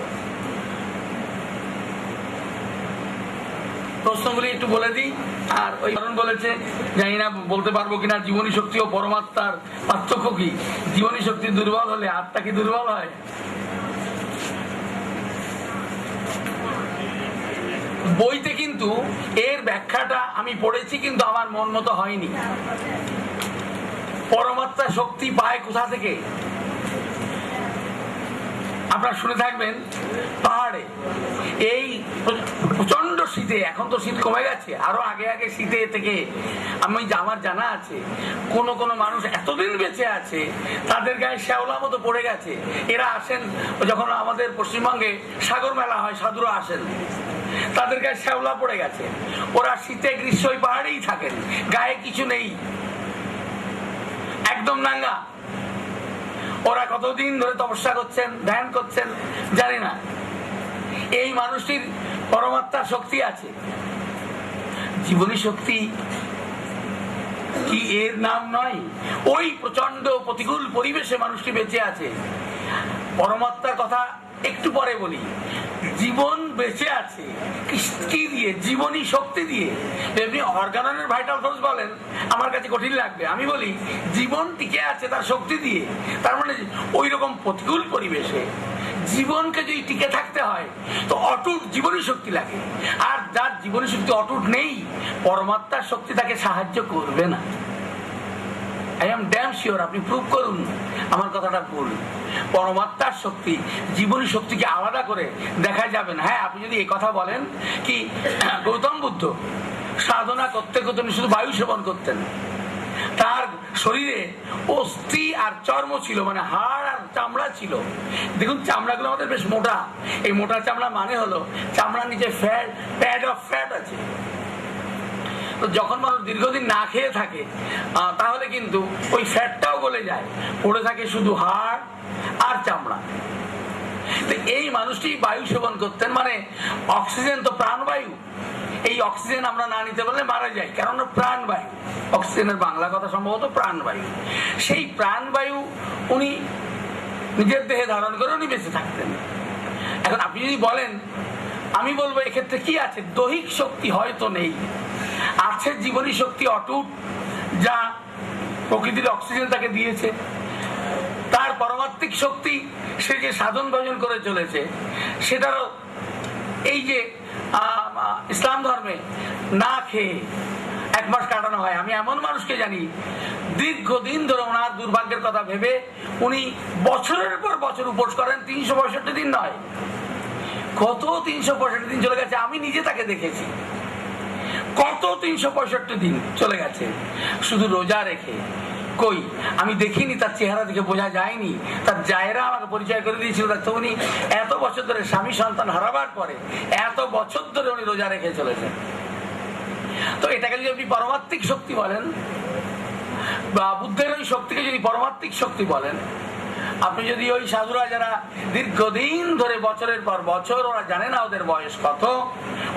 প্রশ্নগুলি একটু বলে দিই। আর ওই কারণ বলেছে, জানি না বলতে পারবো কিনা, জীবনী শক্তি ও পরমাত্মার পার্থক্য কি? জীবনী শক্তি দুর্বল হলে আত্মা কি দুর্বল হয়? বইতে কিন্তু এর ব্যাখ্যাটা আমি পড়েছি, কিন্তু আমার মন মতো হয়নি। পরমাত্মা শক্তি পায় কোথা থেকে? আপনারা শুনে থাকবেন পাহাড়ে এই প্রচন্ড শীতে, এখন তো শীত কমে গেছে, আরো আগে আগে শীতে থেকে আমার জানা আছে কোন কোন মানুষ এতদিন বেঁচে আছে তাদের গায়ে শ্যাওলা মতো পড়ে গেছে। এরা আসেন যখন আমাদের পশ্চিমবঙ্গে সাগর মেলা হয়, সাধুরা আসেন, তাদের গায়ে শ্যাওলা পড়ে গেছে। ওরা শীতে গ্রীষ্ম ওই পাহাড়েই থাকেন, গায়ে কিছু নেই, একদম নাঙ্গা। ওরা কতদিন ধরে তপস্যা করছেন, ধ্যান করছেন জানি না। এই মানুষটির পরমাত্মার শক্তি আছে। জীবনী শক্তি কি এর নাম নয়? ওই প্রচন্ড প্রতিকূল পরিবেশে মানুষটি বেঁচে আছে। পরমাত্মার কথা একটু পরে বলি। জীবন বেঁচে আছে কি দিয়ে? জীবনী শক্তি দিয়ে। এমনি অর্গানের ভাইটাল ফোর্স বলেন, আমার কাছে কঠিন লাগবে। আমি বলি জীবন টিকে আছে তার শক্তি দিয়ে। তার মানে ওই রকম প্রতিকূল পরিবেশে জীবনকে যদি টিকে থাকতে হয় তো অটুট জীবনী শক্তি লাগে। আর যার জীবনী শক্তি অটুট নেই, পরমাত্মার শক্তি তাকে সাহায্য করবে না। I am damn sure. আপনি প্রুভ করুন আমার কথাটা ভুল। পরমাত্মার শক্তি জীবনী শক্তিকে আলাদা করে দেখা যাবে না। হ্যাঁ, আপনি যদি এই কথা বলেন কি গৌতম বুদ্ধ সাধনা করতে করতে শুধু বায়ু সেবন করতেন, তার শরীরে অস্থি আর চর্ম ছিল, মানে হাড় আর চামড়া ছিল। দেখুন চামড়াগুলো আমাদের বেশ মোটা। এই মোটা চামড়া মানে হলো চামড়ার নিচে ফ্যাট, প্যাড অফ ফ্যাট আছে। তো যখন মানুষ দীর্ঘদিন না খেয়ে থাকে তাহলে কিন্তু ওই ফ্যাটটাও গলে যায়, পড়ে থাকে শুধু হাড় আর চামড়া। এই মানুষটি বায়ু সেবন করতেন, মানে অক্সিজেন তো প্রাণবায়ু। এই অক্সিজেন আমরা না নিতে পারলে মারা যাই, কারণ প্রাণবায়ু। অক্সিজেনের বাংলা কথা সম্ভবত প্রাণবায়ু। সেই প্রাণবায়ু উনি নিজের দেহে ধারণ করে উনি বেঁচে থাকতেন। এখন আপনি যদি বলেন, আমি বলবো এক্ষেত্রে কি আছে? দৈহিক শক্তি হয়তো নেই, আছে জীবনী শক্তি অটুট, যা প্রকৃতির অক্সিজেন তাকে দিয়েছে। তার পরমাত্মিক শক্তি, সে যে সাধন ভজন করে চলেছে সেটারও, এই যে ইসলাম ধর্মে না খেয়ে 1 মাস কাটানো হয়। আমি এমন মানুষকে জানি দীর্ঘদিন ধরে ওনার দুর্ভাগ্যের কথা ভেবে উনি বছরের পর বছর উপোস করেন। 365 দিন নয়, কত 365 দিন চলে গেছে। আমি নিজে তাকে দেখেছি, কত 365 দিন চলে গেছে শুধু রোজা রেখে। কই আমি দেখিনি, তার চেহারা দেখে বোঝা যায়নি। তার জায়রা আমাকে পরিচয় করে দিয়েছিল। তো উনি এত বছর ধরে স্বামী সন্তান হারাবার পরে এত বছর ধরে উনি রোজা রেখে চলেছেন। তো এটাকে যদি আপনি পরমাত্মিক শক্তি বলেন, বা বুদ্ধের ওই শক্তিকে যদি পরমাত্মিক শক্তি বলেন, আপনি যদি ওই সাধুরা যারা দীর্ঘদিন ধরে বছরের পর বছর, ওরা জানে না ওদের বয়স কত,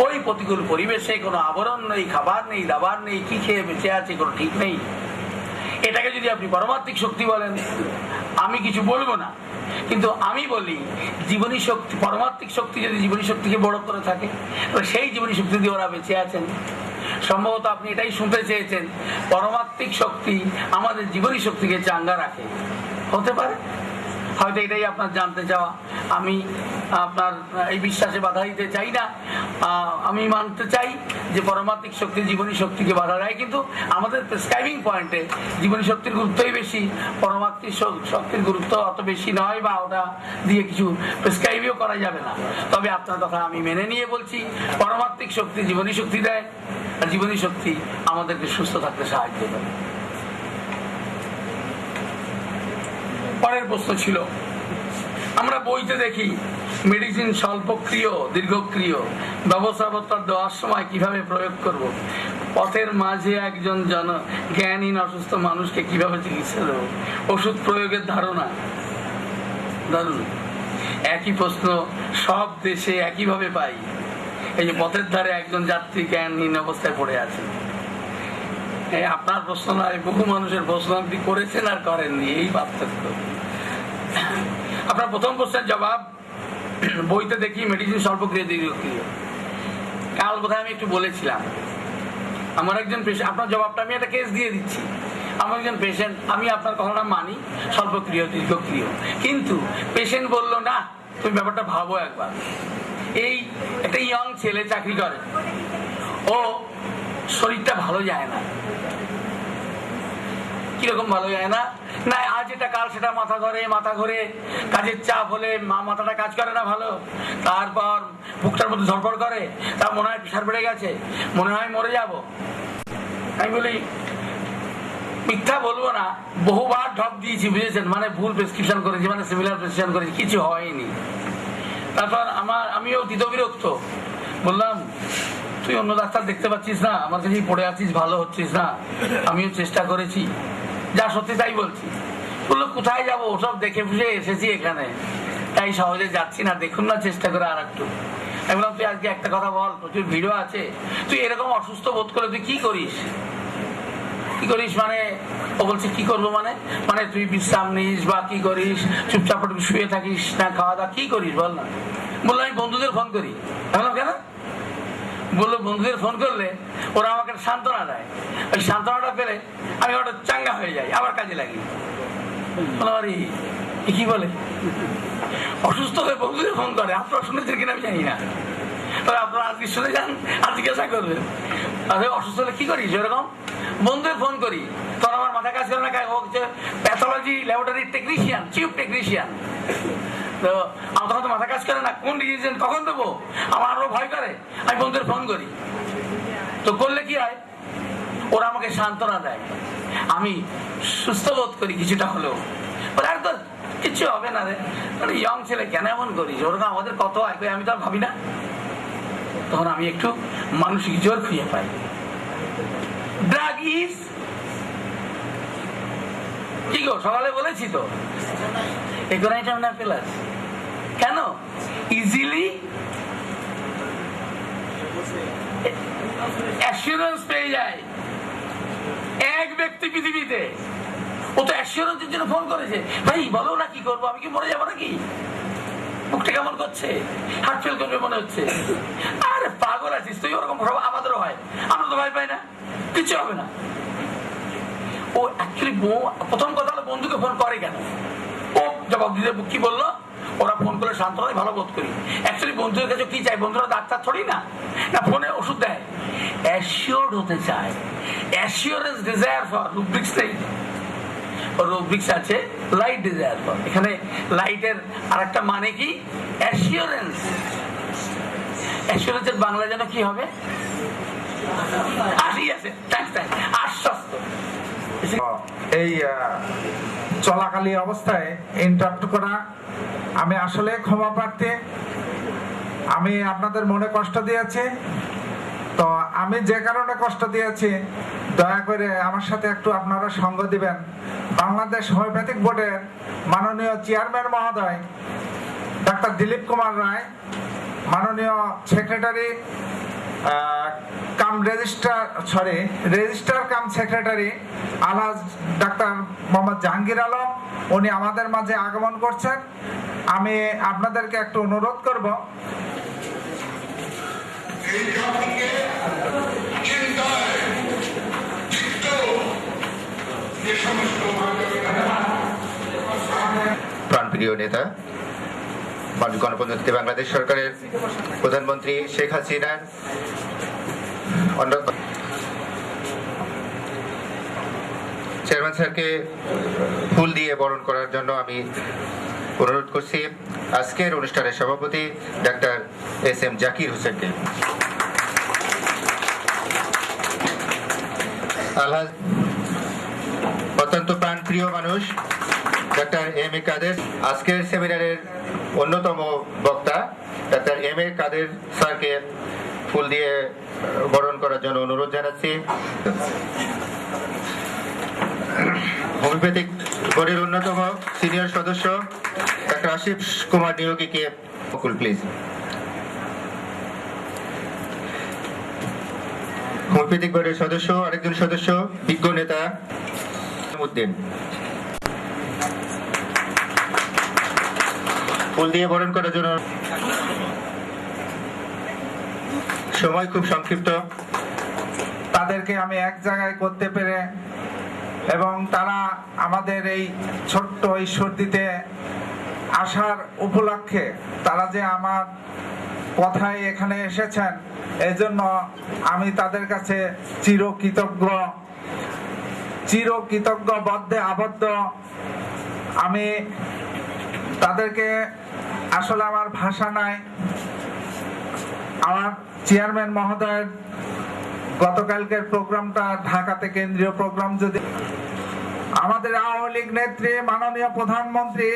ওই প্রতিকূল পরিবেশে কোনো আবরণ নেই, খাবার নেই, দাবার নেই, কি খেয়ে বেঁচে আছে কোনো ঠিক নেই, এটাকে যদি আপনি পরমাত্মিক শক্তি বলেন আমি কিছু বলবো না। কিন্তু আমি বলি জীবনী শক্তি, পরমাত্মিক শক্তি যদি জীবনী শক্তিকে বড় করে থাকে, সেই জীবনী শক্তি দিয়ে ওরা বেঁচে আছেন। সম্ভবত আপনি এটাই শুনতে চেয়েছেন, পরমাত্মিক শক্তি আমাদের জীবনী শক্তিকে চাঙ্গা রাখে। হতে পারে, হয়তো এটাই আপনার জানতে চাওয়া। আমি আপনার এই বিশ্বাসে বাধা দিতে চাই না। আমি মানতে চাই যে পরমাত্মিক শক্তি জীবনী শক্তিকে বাধা দেয়, কিন্তু আমাদের প্রেসক্রাইবিং পয়েন্টে জীবনী শক্তির গুরুত্বই বেশি, পরমাত্মিক শক্তির গুরুত্ব অত বেশি নয়, বা ওটা দিয়ে কিছু প্রেসক্রাইবও করা যাবে না। তবে আপনার কথা আমি মেনে নিয়ে বলছি, পরমাত্মিক শক্তি জীবনী শক্তি দেয়, আর জীবনী শক্তি আমাদেরকে সুস্থ থাকতে সাহায্য করে। পরের প্রশ্ন ছিল, আমরা বইতে দেখি মেডিসিন স্বল্পক্রিয়, দীর্ঘক্রিয়, ব্যবস্থাপত্র দেওয়ার সময় কিভাবে প্রয়োগ করব, পথের মাঝে একজন জ্ঞানহীন অসুস্থ মানুষকে কিভাবে চিকিৎসা দেব, ওষুধ প্রয়োগের ধারণা। দারুণ, একই প্রশ্ন সব দেশে একইভাবে পাই। এই যে পথের ধারে একজন যাত্রী জ্ঞানহীন অবস্থায় পড়ে আছে, আপনার প্রশ্ন নয়, বহু মানুষের প্রশ্ন আপনি করেছেন আর করেননি, এই পার্থক্য। আপনার প্রথম প্রশ্নের জবাব, বইতে দেখি মেডিসিন স্বল্পক্রিয় দীর্ঘক্রিয়। কাল বোধহয় আমি একটু বলেছিলাম, আমার একজন পেশেন্ট, আপনার জবাবটা আমি একটা কেস দিয়ে দিচ্ছি। আমার একজন পেশেন্ট, আমি আপনার কথাটা মানি স্বল্পক্রিয় দীর্ঘক্রিয়, কিন্তু পেশেন্ট বলল না, তুমি ব্যাপারটা ভাবো একবার। এই একটা ইয়ং ছেলে চাকরি করে, ও শরীরটা ভালো যায় না। কিরকম ভালো যায় না? না আজ এটা কাল সেটা, মাথা ঘরে, কাজের চাপ হলে মাথাটা কাজ করে না ভালো, তারপর বুকটার মধ্যে ধরপড় করে, তার মনে হয় প্রেশার বেড়ে গেছে, মনে হয় মরে যাব। আমি বলি মিথ্যা বলবো না, বহুবার ঢপ দিয়েছি, বুঝেছেন, মানে ভুল প্রেসক্রিপশন করেছি, মানে সিমিলার প্রেসক্রিপশন করেছি, কিছু হয়নি। তারপর আমিও বিরক্ত, বললাম তুই অন্য ডাক্তার দেখতে পাচ্ছিস না, আমার কাছেই পড়ে আছিস, ভালো হচ্ছিস না, আমিও চেষ্টা করেছি, যা সত্যি তাই বলছি। বললো কোথায় যাবো, ওসব দেখে বুঝে এসেছি এখানে, তাই সহজে যাচ্ছি না, দেখুন না চেষ্টা করে আর একটু। আমি বললাম তুই আজকে একটা কথা বল, প্রচুর ভিড়ও আছে, তুই এরকম অসুস্থ বোধ করে তুই কি করিস? মানে ও বলছে কি করবো, মানে তুই বিশ্রাম নিস বা কি করিস, চুপচাপ শুয়ে থাকিস না, খাওয়া দাওয়া কি করিস বল না। বললো আমি বন্ধুদের ফোন করি। কেন? বললো বন্ধুদের ফোন করলে ওরা আমাকে সান্ত্বনা দেয়, ওই সান্ত্বনাটা পেলে আমি ওটা চাঙ্গা হয়ে যাই, আবার কাজে লাগি। কি বলে অসুস্থ হয়ে বন্ধুদের ফোন করে? আপনারা শুনেছেন কিনা আমি জানি না, তবে আপনারা আজকে শুনে যান আর জিজ্ঞাসা করবেন অসুস্থ হলে কি করিস। এরকম বন্ধুদের ফোন করি, তখন আমার মাথা কাজ করে না, হচ্ছে pathology laboratory technician, chief technician. তো আমার তখন তো মাথা কাজ করে না, কোন ডিসিশন কখন দেবো, আমার আরো ভয় করে। আমি বন্ধুদের ফোন করি, তো করলে কি হয়, ওরা আমাকে সান্ত্বনা দেয়, আমি সুস্থ বোধ করি কিছুটা হলেও। আর তো কিছু হবে না রে, মানে ইয়ং ছেলে কেন এমন করিস, ওরকম আমাদের কত আসবে, আমি তো আর ভাবি না। তখন আমি একটু মানসিক জোর খুঁজে পাই। ড্রাগ ইজ কি গো, সকালে বলেছি তো, কেন ইজিলি অ্যাসিওরেন্স পেয়ে যায় এক ব্যক্তি পৃথিবীতে, ও তো অ্যাসিওরেন্সের জন্য ফোন করেছে, ভাই বলো না কি করবো, আমি কি মরে যাবো নাকি, বুকটা কেমন করছে, হার্ট ফেল করবে মনে হচ্ছে। আরে পাগল আছিস তুই, ওরকম আমাদেরও হয়, আমরা তো ভয় পাই না, কিছু হবে না। ও অ্যাকচুয়ালি প্রথম কথা হলো বন্ধুকে ফোন করে কেন, ও জবাব দিতে কি বললো, ওরা ফোন করে সান্ত্বনায় ভালো বোধ করি। অ্যাকচুয়ালি বন্ধুদের কাছে কি চাই, বন্ধুরা ডাক্তার থরি না, না ফোনে ওষুধ দেয়, অ্যাসিওর্ড হতে চায়, অ্যাসিওরেন্স ডিজায়ার ফর, রুব্রিক্স নেই, রুব্রিক্স আছে লাইট ডিজায়ার ফর। এখানে লাইটের আর একটা মানে কি, অ্যাসিওরেন্স। অ্যাসিওরেন্সের বাংলা যেন কি হবে, আশ্বস্ত। এই চলাকালীন অবস্থায় ইন্টারাপ্ট করা, আমি আসলে ক্ষমা প্রার্থী, আমি আপনাদের মনে কষ্ট দিয়েছি। তো আমি যে কারণে কষ্ট দিয়েছি, দয়া করে আমার সাথে একটু আপনারা সঙ্গ দিবেন। বাংলাদেশ হোমিওপ্যাথিক বোর্ডের মাননীয় চেয়ারম্যান মহোদয় ডাক্তার দিলীপ কুমার রায়, মাননীয় সেক্রেটারি রেজিস্ট্রার কাম সেক্রেটারি আলহাজ ডাক্তার মোহাম্মদ জাহাঙ্গীর আলম, উনি আমাদের মাঝে আগমন করছেন। আমি আপনাদেরকে একটু অনুরোধ করব, প্রাণপ্রিয় নেতা, গণপ্রজাতন্ত্রী বাংলাদেশ সরকারের প্রধানমন্ত্রী শেখ হাসিনার চেয়ারম্যান স্যারকে ফুল দিয়ে বরণ করার জন্য আমি অনুরোধ করছি আজকের অনুষ্ঠানের সভাপতি ডাক্তার এস.এম. জাকির হোসেনকে। আলহাজ অত্যন্ত প্রাণপ্রিয় মানুষ ডাক্তার এম.এ. কাদের, আজকের সেমিনারের অন্যতম বক্তা ডাক্তার এম.এ. কাদের স্যারকে ফুল দিয়ে বরণ করার জন্য অনুরোধ জানাচ্ছি। হোমিওপ্যাথিক বোর্ডের অন্যতম সিনিয়র সদস্য ডাক্তার আশিস কুমার নিয়োগীকে প্লিজ। হোমিওপ্যাথিক বোর্ডের সদস্য, আরেকজন সদস্য বিজ্ঞ নেতা উদ্দিন। ফুল দিয়ে বরণ করার জন্য সময় খুব সংক্ষিপ্ত। তাদেরকে আমি এক জায়গায় করতে পেরে এবং তারা আমাদের এই ছোট্ট ঈশ্বরদীতে আসার উপলক্ষে তারা যে আমার কথায় এখানে এসেছেন, এজন্য আমি তাদের কাছে চিরকৃতজ্ঞ বদ্ধে আবদ্ধ। আমি তাদেরকে আসলে আমার ভাষা নাই। আমার চেয়ারম্যান মহোদয়ের গতকালকের প্রোগ্রামটা ঢাকাতে কেন্দ্রীয় প্রোগ্রাম, যদি আমাদের আওয়ামী লীগ নেত্রী মাননীয় প্রধানমন্ত্রী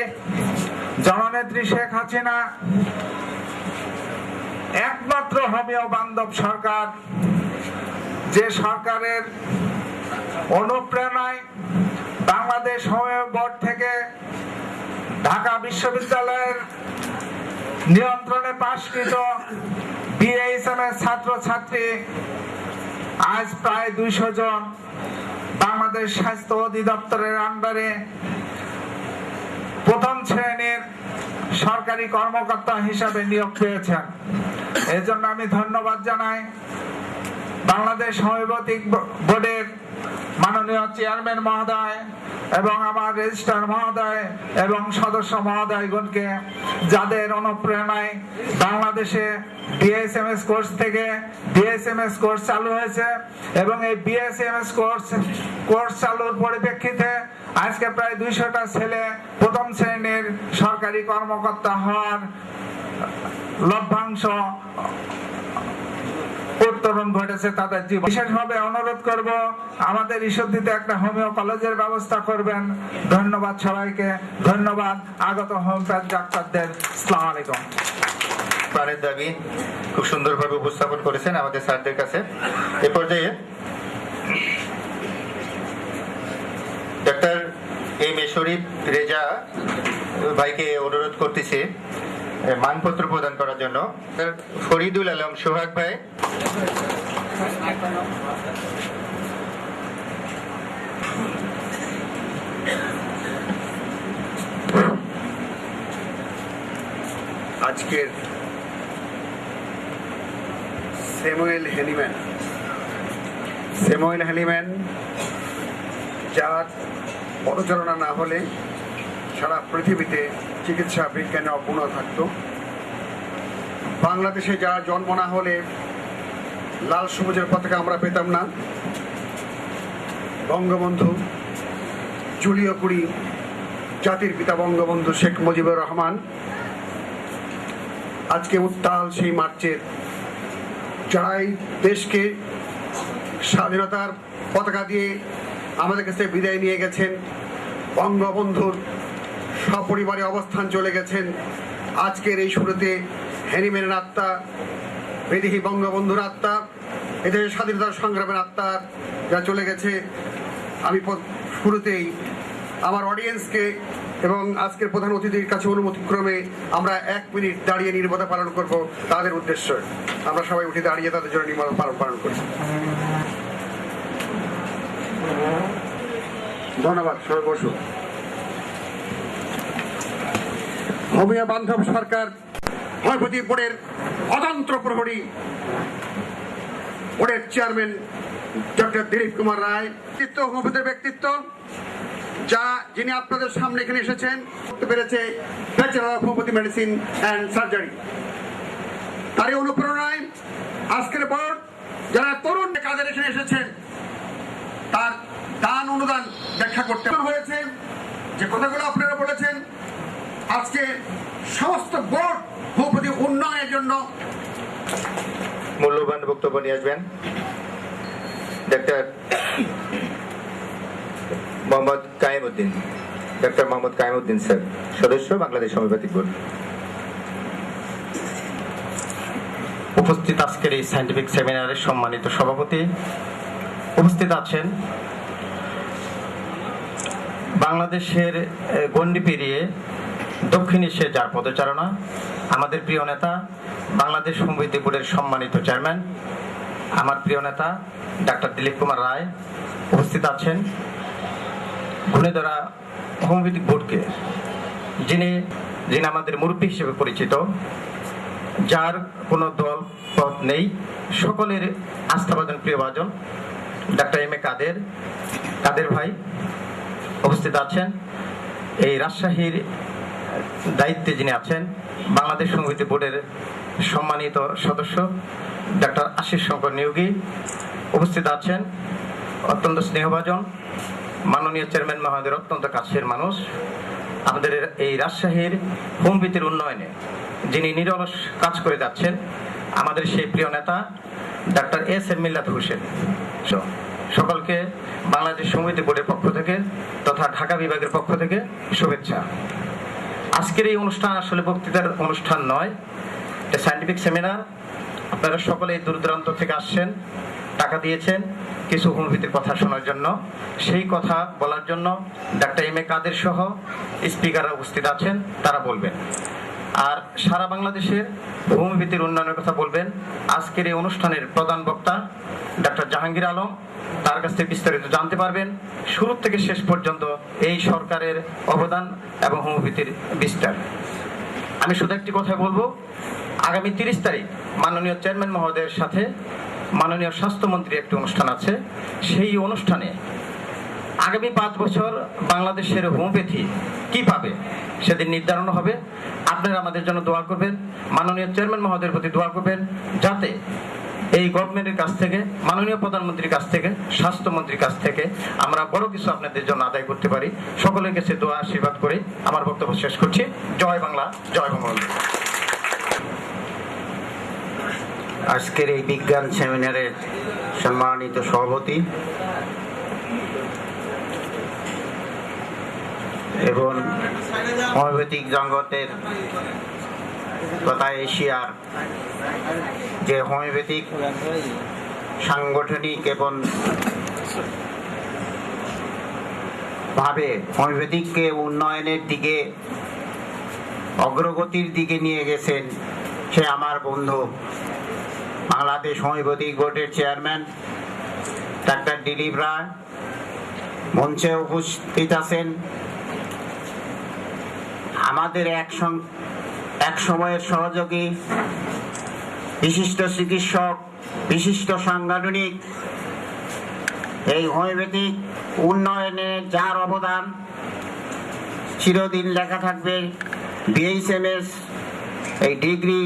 জননেত্রী শেখ হাসিনা একমাত্র হোমিও বান্ধব সরকার, যে সরকারের অনুপ্রেরণায় বাংলাদেশ হোমিও বোর্ড থেকে ঢাকা বিশ্ববিদ্যালয়ের নিয়ন্ত্রণে পাশকৃত বিএইচএম এর ছাত্রছাত্রী আজ প্রায় 200 জন বাংলাদেশ স্বাস্থ্য অধিদপ্তরের আন্ডারে প্রথম শ্রেণীর সরকারি কর্মকর্তা হিসাবে নিয়োগ পেয়েছেন। এর জন্য আমি ধন্যবাদ জানাই বাংলাদেশ হোমিওপ্যাথিক বোর্ডের মাননীয় চেয়ারম্যান মহোদয় এবং আমার রেজিস্ট্রার মহোদয় এবং সদস্য মহোদয়গণকে, যাদের অনুপ্রেরণায় বাংলাদেশে বিএসএমএস কোর্স থেকে বিএসএমএস কোর্স চালু হয়েছে এবং এই বিএসএমএস কোর্স চালুর পরিপ্রেক্ষিতে আজকে প্রায় 200টা ছেলে প্রথম শ্রেণীর সরকারি কর্মকর্তা হওয়ার লভ্যাংশ উত্তরণ ঘটেছে তাদের জীবন। বিশেষভাবে অনুরোধ করব আমাদের ঈশ্বরদীতে একটা হোমিও কলেজের ব্যবস্থা করবেন। ধন্যবাদ সবাইকে, ধন্যবাদ আগত হোমিওপ্যাথ ডাক্তারদের। আসসালামু আলাইকুম। প্রাণের দাবি খুব সুন্দরভাবে উপস্থাপন করেছেন আমাদের স্যারদের কাছে। এ পর্যায়ে ডাক্তার এম এ শরীফ রেজা ভাইকে অনুরোধ করতেছি মানপত্র প্রদান করার জন্য। ফরিদুল আলম সোহাগ ভাই, আজকের স্যামুয়েল হ্যানিম্যান যার পদচারণা না হলে সারা পৃথিবীতে চিকিৎসা বিজ্ঞানে অপূর্ণ থাকত। বাংলাদেশে যার জন্ম না হলে লাল সবুজের পতাকা আমরা পেতাম না। বঙ্গবন্ধু, জুলিও কুরি, জাতির পিতা বঙ্গবন্ধু শেখ মুজিবুর রহমান আজকে উত্তাল সেই মার্চের, যারা এই দেশকে স্বাধীনতার পতাকা দিয়ে আমাদের কাছে বিদায় নিয়ে গেছেন। বঙ্গবন্ধুর সপরিবারে অবস্থান চলে গেছেন। আজকের এই শুরুতে হ্যানিম্যানের আত্মা, বিদেহী বঙ্গবন্ধুর আত্মা, এদের স্বাধীনতার সংগ্রামের আত্মা যা চলে গেছে, আমি শুরুতেই আমার অডিয়েন্সকে এবং আজকের প্রধান অতিথির কাছে অনুমতিক্রমে আমরা 1 মিনিট দাঁড়িয়ে নীরবতা পালন করব তাদের উদ্দেশ্যে। আমরা সবাই উঠে দাঁড়িয়ে তাদের জন্য নীরবতা পালন করি। ধন্যবাদ। সবাই বসুন। হোমিও বান্ধব সরকার হোমিওপ্যাথি বোর্ডের অতন্ত্র প্রহরী, বোর্ডের চেয়ারম্যান ডক্টর দিলীপ কুমার রায়, হোমিওপ্যাথির ব্যক্তিত্ব যিনি আপনাদের সামনে এখানে এসেছেন, করতে পেরেছে bachelor of homeopathy medicine and surgery. তারই অনুপ্রেরণায় আজকের বোর্ড যারা তরুণ কাজের এখানে এসেছেন, তার দান অনুদান ব্যাখ্যা করতে হয়েছে। যে কথাগুলো আপনারা বলেছেন, আজকে সমস্ত বোর্ড হোমিওপ্যাথি উন্নয়নের জন্য মূল্যবান বক্তব্য নিয়ে আসবেন doctor Mohammad Kayemuddin. Doctor Mohammad Kayemuddin sir, সদস্য বাংলাদেশ হোমিওপ্যাথিক বোর্ড। উপস্থিত আজকের এই সায়েন্টিফিক সেমিনারের সম্মানিত সভাপতি, উপস্থিত আছেন বাংলাদেশের গণ্ডি পেরিয়ে দক্ষিণ এশিয়ায় যার পদচারণা, আমাদের প্রিয় নেতা বাংলাদেশ হোমিওপ্যাথি বোর্ডের সম্মানিত চেয়ারম্যান আমার প্রিয় নেতা ডাক্তার দিলীপ কুমার রায় উপস্থিত আছেন। ঘূর্ণিধরা হোমিওপ্যাথিক বোর্ডকে যিনি আমাদের মুরব্বী হিসেবে পরিচিত, যার কোনো দল পথ নেই, সকলের আস্থাভাজন প্রিয়ভাজন ডাক্তার এম এ কাদের ভাই উপস্থিত আছেন। এই রাজশাহীর দায়িত্বে যিনি আছেন বাংলাদেশ হোমিওপ্যাথি বোর্ডের সম্মানিত সদস্য ডাক্তার আশিস শঙ্কর নিয়োগী উপস্থিত আছেন। অত্যন্ত স্নেহভাজন মাননীয় চেয়ারম্যান মহোদয়ের অত্যন্ত কাছের মানুষ। আমাদের এই রাজশাহীর হোমিওপ্যাথির উন্নয়নে যিনি নিরলস কাজ করে যাচ্ছেন আমাদের সেই প্রিয় নেতা ডাক্তার এস এম মিল্লাত হোসেন। সকলকে বাংলাদেশ হোমিওপ্যাথি বোর্ডের পক্ষ থেকে তথা ঢাকা বিভাগের পক্ষ থেকে শুভেচ্ছা। আজকের এই অনুষ্ঠান আসলে বক্তৃতার অনুষ্ঠান নয়, এটা সায়েন্টিফিক সেমিনার। আপনারা সকলে দূর দূরান্ত থেকে আসছেন, টাকা দিয়েছেন কিছু হোমিওপ্যাথির কথা শোনার জন্য। সেই কথা বলার জন্য ডাক্তার এম এ কাদের সহ স্পিকাররা উপস্থিত আছেন, তারা বলবেন। আর সারা বাংলাদেশের হোমিওপ্যাথির উন্নয়নের কথা বলবেন আজকের এই অনুষ্ঠানের প্রধান বক্তা ডাক্তার জাহাঙ্গীর আলম। তার কাছ থেকে বিস্তারিত জানতে পারবেন শুরু থেকে শেষ পর্যন্ত এই সরকারের অবদান এবং হোমিওপ্যাথির বিস্তার। আমি শুধু একটি কথা বলবো, আগামী 30 তারিখ মাননীয় চেয়ারম্যান মহোদয়ের সাথে মাননীয় স্বাস্থ্যমন্ত্রী একটি অনুষ্ঠান আছে। সেই অনুষ্ঠানে আগামী 5 বছর বাংলাদেশের হোমিওপ্যাথি কি পাবে সেদিন নির্ধারণ হবে। আপনারা আমাদের জন্য দোয়া করবেন, মাননীয় চেয়ারম্যান মহোদয়ের প্রতি দোয়া করবেন, যাতে এই গভর্নমেন্টের কাছ থেকে, মাননীয় প্রধানমন্ত্রীর কাছ থেকে, স্বাস্থ্যমন্ত্রীর কাছ থেকে আমরা বড় কিছু আপনাদের জন্য আদায় করতে পারি। সকলের কাছে দোয়া আশীর্বাদ করে আমার বক্তব্য শেষ করছি। জয় বাংলা, জয় বঙ্গবন্ধু। আজকের এই বিজ্ঞান সেমিনারের সম্মানিত সভাপতি এবং হোমিওপ্যাথিক জগতের তথা এশিয়ার যে হোমিওপ্যাথিক সাংগঠনিক এবং ভাবে হোমিওপ্যাথিককে উন্নয়নের দিকে, অগ্রগতির দিকে নিয়ে গেছেন সে আমার বন্ধু বাংলাদেশ হোমিওপ্যাথিক বোর্ডের চেয়ারম্যান ডাক্তার দিলীপ রায়। মঞ্চে উপস্থিত আছেন আমাদের এক সময়ের সহযোগী, বিশিষ্ট চিকিৎসক, বিশিষ্ট সাংগঠনিক, এই হোমিওপ্যাথিক উন্নয়নে যার অবদান চিরদিন লেখা থাকবে। বিএইচএমএস এই ডিগ্রি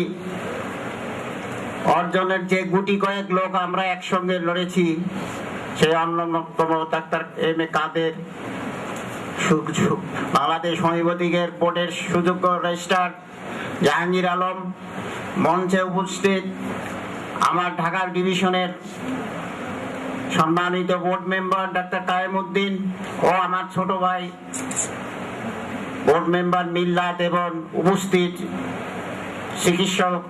অর্জনের যে গুটি কয়েক লোক আমরা একসঙ্গে লড়েছি, সেই অন্যতম ডাক্তার এম এ কাদের, বাংলাদেশ হোমিওপ্যাথিকের বোর্ডের সুযোগ্য রেজিস্ট্রার জাহাঙ্গীর আলম, মঞ্চে উপস্থিত আমার ঢাকা ডিভিশনের সম্মানিত বোর্ড মেম্বার ডাক্তার কায়েমউদ্দিন ও আমার ছোট ভাই বোর্ড মেম্বার মিল্লাত এবং উপস্থিত চিকিৎসক,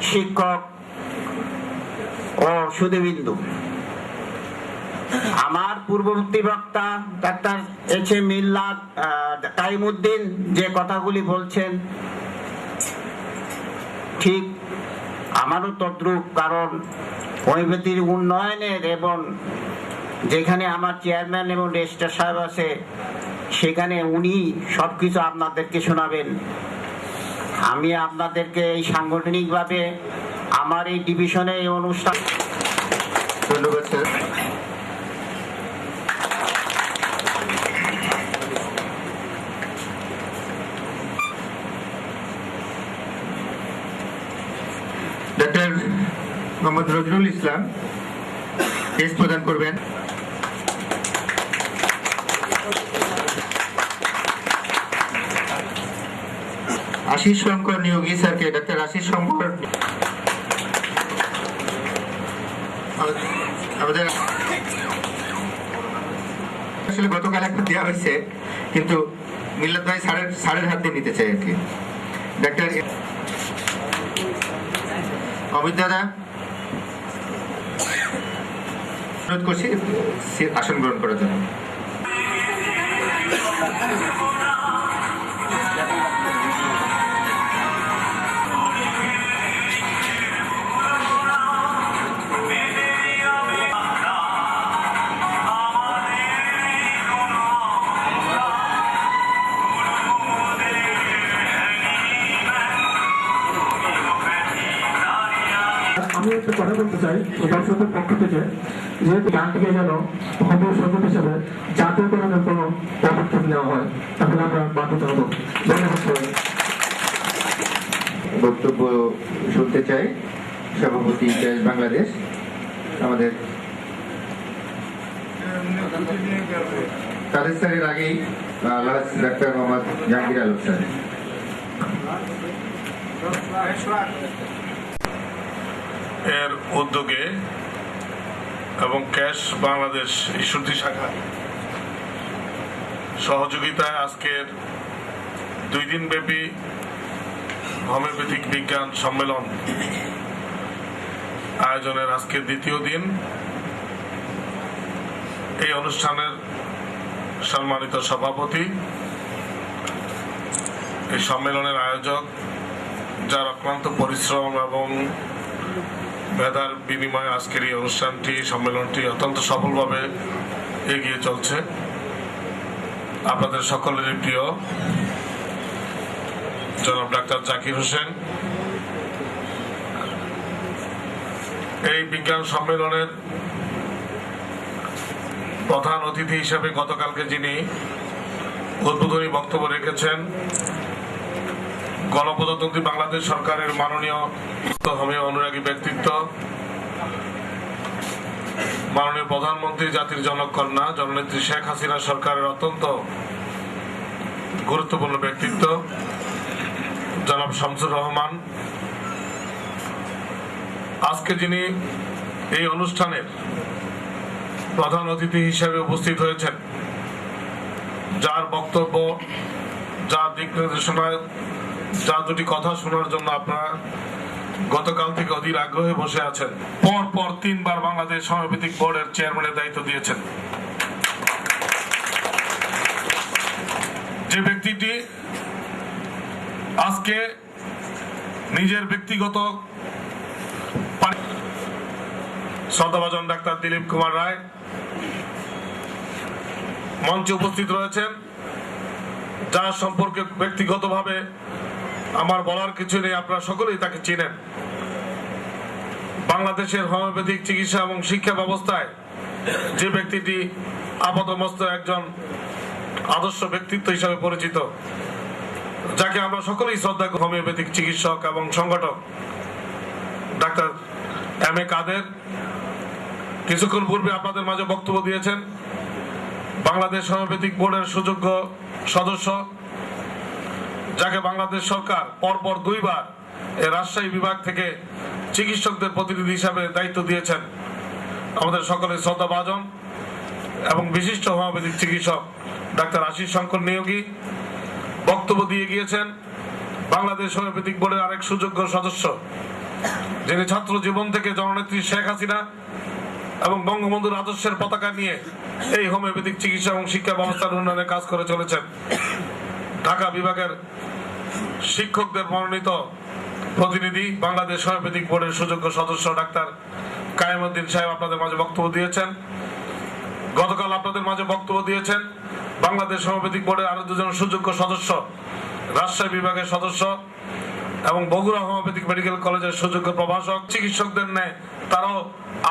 শিক্ষক ও সুধীবৃন্দ। আমার পূর্ববর্তী বক্তা ডাক্তার এইচ এম মিল্লাত কায়েমউদ্দিন যে কথাগুলি বলছেন ঠিক আমারও তদ্রূপ, কারণ হোমিওপ্যাথির উন্নয়নের এবং যেখানে আমার চেয়ারম্যান এবং রেজিস্ট্রার সাহেব আছে সেখানে উনি সবকিছু আপনাদেরকে শোনাবেন। আমি আপনাদেরকে এই সাংগঠনিকভাবে আমার এই ডিভিশনে এই অনুষ্ঠান ধন্যবাদ sir. Doctor Mohammad Nazrul Islam case প্রদান করবেন। আশিস শঙ্কর নিয়োগী স্যারকে, ডাক্তার আশিস শঙ্কর আমাদের আসলে গতকাল একটা দেওয়া হয়েছে, কিন্তু মিল্লাত ভাই স্যারের হাত দিয়ে নিতে চাই আর কি। ডাক্তার অমিত দাদা অনুরোধ করছি আসন গ্রহণ করার জন্য। আমি একটা কথা বলতে চাই দর্শকের পক্ষ থেকে, যেহেতু গানটিকে যেন হোমিও সঙ্গীত হিসেবে জাতীয়করণের কোনো পদক্ষেপ নেওয়া হয়, তাহলে আমরা বাধিত হব। ধন্যবাদ। বক্তব্য শুনতে চাই সভাপতি ক্যাশ বাংলাদেশ আমাদের কাদের স্যারের আগেই ডাক্তার মোহাম্মদ জাহাঙ্গীর আলম স্যার। এর উদ্যোগে এবং ক্যাশ বাংলাদেশ ঈশ্বরদী শাখা সহযোগিতায় আজকের 2 দিন ব্যাপী হোমিওপ্যাথিক বিজ্ঞান সম্মেলন আয়োজনের আজকের 2য় দিন। এই অনুষ্ঠানের সম্মানিত সভাপতি, এই সম্মেলনের আয়োজক, যার অক্লান্ত পরিশ্রম এবং মেধার বিনিময়ে আজকের এই অনুষ্ঠানটি সম্মেলনটি অত্যন্ত সফলভাবে এগিয়ে চলছে। আপনাদের সকলেরই প্রিয় জনাব ডাক্তার জাকির হোসেন। এই বিজ্ঞান সম্মেলনের প্রধান অতিথি হিসেবে গতকালকে যিনি উদ্বোধনী বক্তব্য রেখেছেন, গণপ্রজাতন্ত্রী বাংলাদেশ সরকারের মাননীয় হোমিও অনুরাগী ব্যক্তিত্ব, মাননীয় প্রধানমন্ত্রী, জাতির জনকন্যা জননেত্রী শেখ হাসিনা সরকারের অত্যন্ত গুরুত্বপূর্ণ ব্যক্তিত্ব জনাব শামসুর রহমান। আজকে যিনি এই অনুষ্ঠানের প্রধান অতিথি হিসেবে উপস্থিত হয়েছেন, যার বক্তব্য, যার দিক নির্দেশনায়, যার 2টি কথা শোনার জন্য আপনারা গতকাল থেকে অধীর আগ্রহে বসে আছেন। পর 3 বার বাংলাদেশ হোমিওপ্যাথিক বোর্ডের চেয়ারম্যানের দায়িত্ব দিয়েছেন যে ব্যক্তিটি আজকে নিজের ব্যক্তিগত শ্রদ্ধাভাজন ডাক্তার দিলীপ কুমার রায় মঞ্চে উপস্থিত রয়েছেন, যার সম্পর্কে ব্যক্তিগতভাবে আমার বলার কিছু নেই, আপনারা সকলেই তাকে চিনেন। বাংলাদেশের হোমিওপ্যাথিক চিকিৎসা এবং শিক্ষা ব্যবস্থায় যে ব্যক্তিটি আপাতমস্ত একজন আদর্শ ব্যক্তিত্ব হিসাবে পরিচিত, যাকে আমরা সকলেই শ্রদ্ধা করি, হোমিওপ্যাথিক চিকিৎসক এবং সংগঠক ডাক্তার এম এ কাদের কিছুক্ষণ পূর্বে আপনাদের মাঝে বক্তব্য দিয়েছেন। বাংলাদেশ হোমিওপ্যাথিক বোর্ডের সুযোগ্য সদস্য, যাকে বাংলাদেশ সরকার পরপর 2 বার এই রাজশাহী বিভাগ থেকে চিকিৎসকদের প্রতিনিধি হিসাবে দায়িত্ব দিয়েছেন, আমাদের সকলের শ্রদ্ধাভাজন এবং বিশিষ্ট হোমিওপ্যাথিক চিকিৎসক ডাক্তার আশিস শঙ্কর নিয়োগী বক্তব্য দিয়ে গিয়েছেন। বাংলাদেশ হোমিওপ্যাথিক বোর্ডের আরেক সুযোগ্য সদস্য, যিনি ছাত্র জীবন থেকে জননেত্রী শেখ হাসিনা এবং বঙ্গবন্ধুর আদর্শের পতাকা নিয়ে এই হোমিওপ্যাথিক চিকিৎসা এবং শিক্ষা ব্যবস্থার উন্নয়নে কাজ করে চলেছেন, ঢাকা বিভাগের শিক্ষকদের মনোনীত প্রতিনিধি, বাংলাদেশ হোমিওপ্যাথিক বোর্ডের সুযোগ্য সদস্য ডাক্তার কায়েমউদ্দিন সাহেব আপনাদের মাঝে বক্তব্য দিয়েছেন। গতকাল আপনাদের মাঝে বক্তব্য দিয়েছেন বাংলাদেশ হোমিওপ্যাথিক বোর্ডের আরো 2 জন সুযোগ্য সদস্য, রাজশাহী বিভাগের সদস্য এবং বগুড়া হোমিওপ্যাথিক মেডিকেল কলেজের সুযোগ্য প্রভাষক। চিকিৎসকদের ন্যায় তারাও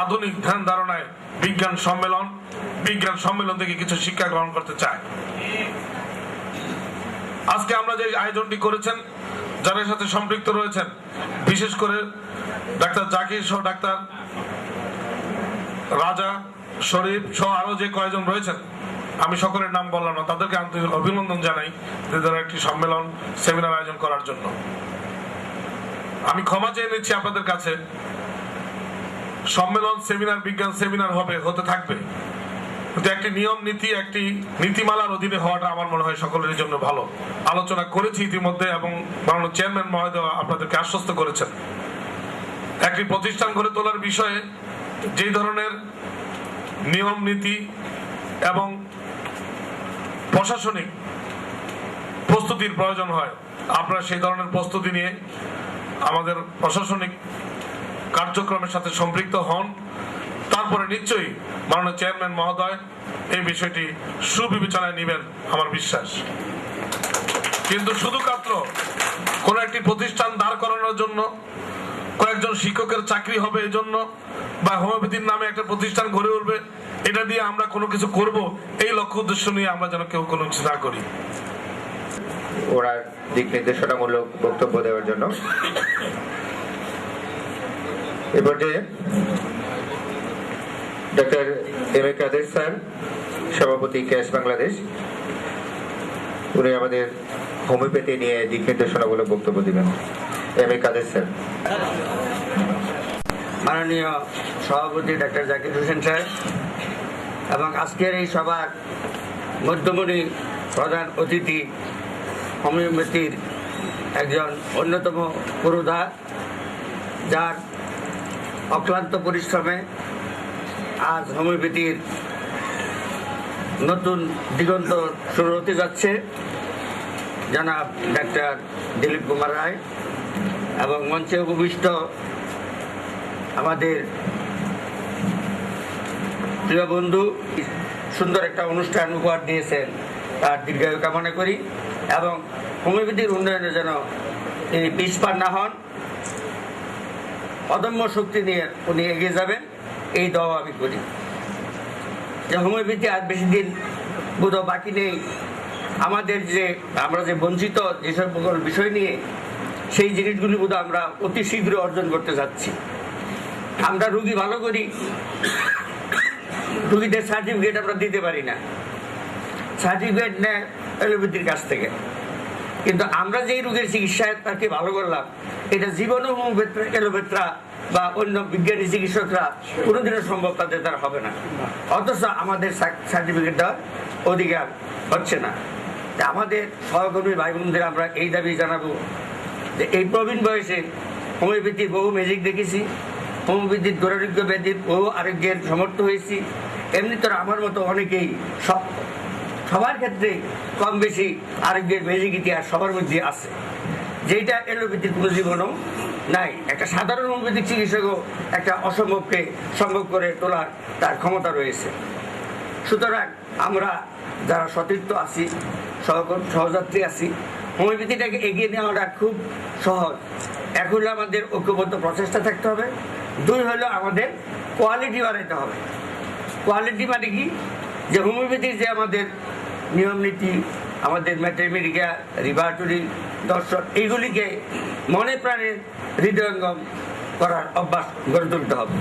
আধুনিক ধ্যান ধারণায় বিজ্ঞান সম্মেলন থেকে কিছু শিক্ষা গ্রহণ করতে চায়। আজকে আমরা যে আয়োজনটি করেছেন, যাদের সাথে সম্পৃক্ত রয়েছেন, বিশেষ করে ডাক্তার জাকির সহ ডাক্তার রাজা, শরীফ সহ আরো যে কয়েকজন রয়েছেন, আমি সকলের নাম বললাম না, তাদেরকে আন্তরিক অভিনন্দন জানাই তাদের একটি সম্মেলন সেমিনার আয়োজন করার জন্য। আমি ক্ষমা চেয়ে নিচ্ছি আপনাদের কাছে। সম্মেলন সেমিনার, বিজ্ঞান সেমিনার হতে থাকবে, কিন্তু একটি নিয়ম নীতি, একটি নীতিমালার অধীনে হওয়াটা আমার মনে হয় সকলের জন্য ভালো। আলোচনা করেছি ইতিমধ্যে এবং মাননীয় চেয়ারম্যান মহোদয় আপনাদেরকে আশ্বস্ত করেছেন, একটি প্রতিষ্ঠান গড়ে তোলার বিষয়ে যে ধরনের নিয়ম নীতি এবং প্রশাসনিক প্রস্তুতির প্রয়োজন হয়, আপনারা সেই ধরনের প্রস্তুতি নিয়ে আমাদের প্রশাসনিক কার্যক্রমের সাথে সম্পৃক্ত হন। তারপরে নিশ্চয়ই মাননীয় চেয়ারম্যান মহোদয় এই বিষয়টি সুবিবেচনায় নেবেন আমার বিশ্বাস। কিন্তু শুধুমাত্র কোন একটি প্রতিষ্ঠান দাঁড় করানোর জন্য কয়েকজন শিক্ষকের চাকরি হবে এই জন্য, বা হোমিওপ্যাথির নামে একটা প্রতিষ্ঠান গড়ে উঠবে, এটা দিয়ে আমরা কোনো কিছু করব, এই লক্ষ্য উদ্দেশ্য নিয়ে আমরা যেন কেউ কোনো কিছু না করি। ওরা দিক নির্দেশনামূলক বক্তব্য দেওয়ার জন্য এ পর্যায়ে doctor M A Quader sir, সভাপতি ক্যাশ বাংলাদেশ, উনি আমাদের হোমিওপ্যাথি নিয়ে দিক নির্দেশনামূলক বক্তব্য দিবেন। M A Quader sir. মাননীয় সভাপতি ডক্টর জাকির হোসেন সাহেব এবং আজকের এই সভার মধ্যমণি প্রধান অতিথি, হোমিওপ্যাথির একজন অন্যতম পুরোধা, যার অক্লান্ত পরিশ্রমে আজ হোমিওপ্যাথির নতুন দিগন্ত শুরু হতে যাচ্ছে, জনাব ডাক্তার দিলীপ কুমার রায়, এবং মঞ্চে উপবিষ্ট আমাদের প্রিয় বন্ধু, সুন্দর একটা অনুষ্ঠান উপহার দিয়েছেন, তার দীর্ঘায়ু কামনা করি এবং হোমিওপ্যাথির উন্নয়নে যেন তিনি পিছপা না হন, অদম্য শক্তি নিয়ে উনি এগিয়ে যাবেন, এই দোয়া আমি করি। যে হোমিওপ্যাথি আর বেশি দিন বোধহয় বাকি নেই। আমাদের আমরা যে বঞ্চিত যেসব বিষয় নিয়ে, সেই জিনিসগুলি বোধহয় আমরা অতি শীঘ্র অর্জন করতে যাচ্ছি। আমরা রুগী ভালো করি, রুগীদের সার্টিফিকেট আমরা দিতে পারি না, সার্টিফিকেট নেয় এলোপ্যাথির কাছ থেকে, কিন্তু আমরা যেই রোগের চিকিৎসায় তাকে ভালো করলাম, এটা জীবনে হোমিওপ্যাথি, এলোপ্যাথরা বা অন্য বিজ্ঞানী চিকিৎসকরা কোনোদিনও সম্ভব তাদের দ্বারা হবে না। অথচ আমাদের সার্টিফিকেট দেওয়ার অধিকার হচ্ছে না। আমাদের সহকর্মী ভাই বোনদের আমরা এই দাবি জানাবো যে এই প্রবীণ বয়সে হোমিওপ্যাথির বহু ম্যাজিক দেখেছি, হোমিওপ্যাথির দুরারোগ্য ব্যাধির বহু আরোগ্যের সমর্থ হয়েছি। এমনি তো আমার মতো অনেকেই সবার ক্ষেত্রে কম বেশি আরোগ্যের ম্যাজিক ইতিহাস সবার মধ্যে আছে, যেটা এলোপ্যাথির কোনো জীবনও নাই। একটা সাধারণ হোমিওপ্যাথিক চিকিৎসকও একটা অসম্ভবকে সম্ভব করে তোলার তার ক্ষমতা রয়েছে। সুতরাং আমরা যারা সতীর্থ আছি, সহযাত্রী আছি, হোমিওপ্যাথিটাকে এগিয়ে নেওয়াটা খুব সহজ। এক হলো আমাদের ঐক্যবদ্ধ প্রচেষ্টা থাকতে হবে, দুই হলো আমাদের কোয়ালিটি বাড়াইতে হবে। কোয়ালিটি মানে কি, যে হোমিওপ্যাথির যে আমাদের নিয়ম নীতি, আমাদের ম্যাথমেটিকা, রিভার্টরি, দর্শন, এইগুলিকে মনে প্রাণে হৃদয়ঙ্গম করার অভ্যাস গড়ে তুলতে হবে।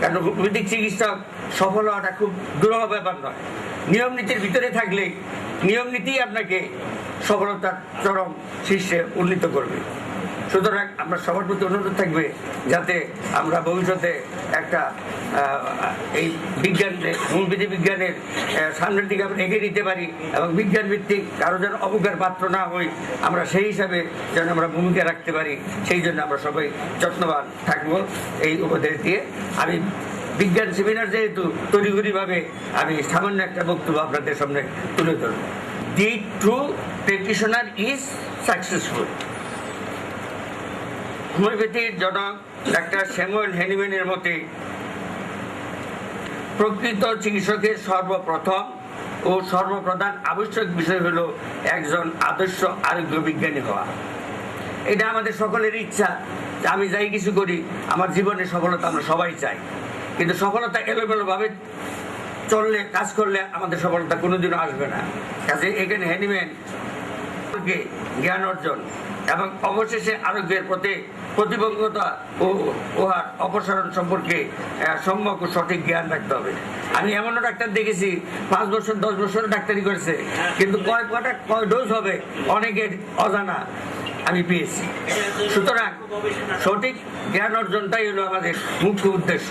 কারণ হোমিওপ্যাথিক চিকিৎসক সফল হওয়াটা খুব দুরূহ ব্যাপার নয়। নিয়ম নীতির ভিতরে থাকলে নিয়ম নীতি আপনাকে সফলতার চরম শীর্ষে উন্নীত করবে। সুতরাং আমরা সবার প্রতি অনুরোধ থাকবে যাতে আমরা ভবিষ্যতে একটা এই বিজ্ঞানের, হোমিওপ্যাথি বিজ্ঞানের সামনের দিকে আমরা এগিয়ে নিতে পারি এবং বিজ্ঞান ভিত্তিক কারো যেন অবজ্ঞার পাত্র না হই, আমরা সেই হিসাবে যেন আমরা ভূমিকা রাখতে পারি, সেই জন্য আমরা সবাই যত্নবান থাকবো। এই উপদেশ দিয়ে আমি বিজ্ঞান সেমিনার যেহেতু তড়িঘড়িভাবে আমি সামান্য একটা বক্তব্য আপনাদের সামনে তুলে ধরব। দি ট্রু প্র্যাকটিশনার ইজ সাকসেসফুল। হোমিওপ্যাথির জনক ডাক্তার স্যামুয়েল হ্যানিম্যানের মতে প্রকৃত চিকিৎসকের সর্বপ্রথম ও সর্বপ্রধান আবশ্যক বিষয় হলো একজন আদর্শ আরোগ্য বিজ্ঞানী হওয়া। এটা আমাদের সকলের ইচ্ছা, আমি যাই কিছু করি আমার জীবনের সফলতা আমরা সবাই চাই, কিন্তু সফলতা এলোমেলোভাবে চললে, কাজ করলে আমাদের সফলতা কোনোদিনও আসবে না। কাজে এখানে হ্যানিম্যান জ্ঞান অর্জন এবং অবশেষে আরোগ্যের প্রতি প্রতিবন্ধকতা ও উহার অপসারণ সম্পর্কে সম্যক ও সঠিক জ্ঞান রাখতে হবে। আমি এমনও ডাক্তার দেখেছি 5 বছর 10 বছর ডাক্তারি করেছে, কিন্তু কয় ডোজ হবে অনেকের অজানা আমি পেয়েছি। সুতরাং সঠিক জ্ঞান অর্জনটাই হলো আমাদের মুখ্য উদ্দেশ্য।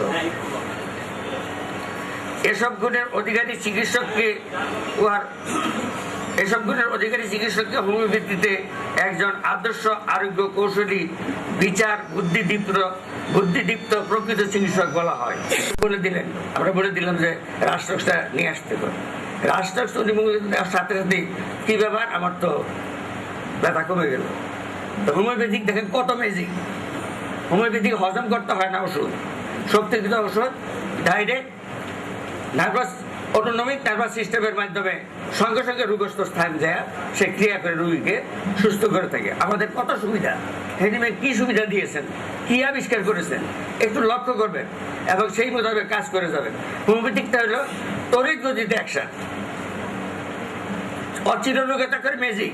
এসব গুণের অধিকারী চিকিৎসককে হোমিওপ্যাথিতে একজন আদর্শ আরোগ্য কৌশলী, বিচার বুদ্ধিদীপ্ত প্রকৃত চিকিৎসক বলা হয়। আমরা বলে দিলাম যে রাষ্ট্রটা নিয়ে আসতে পারে। রাষ্ট্র সাথে সাথে কি ব্যাপার, আমার তো ব্যথা কমে গেল। হোমিওপ্যাথিক দেখেন কত ম্যাজিক। হোমিওপ্যাথিক হজম করতে হয় না ওষুধ, শক্তিকৃত ওষুধ ডাইরেক্ট নার্ভাস অটোনমিক নার্ভাস সিস্টেমের মাধ্যমে সঙ্গে সঙ্গে রোগগ্রস্ত স্থান যায় সে ক্রিয়া করে রোগীকে সুস্থ করে থাকে। আমাদের কত সুবিধা, হ্যান্ডিম্যান কি সুবিধা দিয়েছেন, কি আবিষ্কার করেছেন, একটু লক্ষ্য করবেন এবং সেই মোতাবেক কাজ করে যাবেন। হোমিওপ্যাথিকটা হলো তড়িৎ গতিতে অ্যাকশন। অচির রোগে তা করে ম্যাজিক,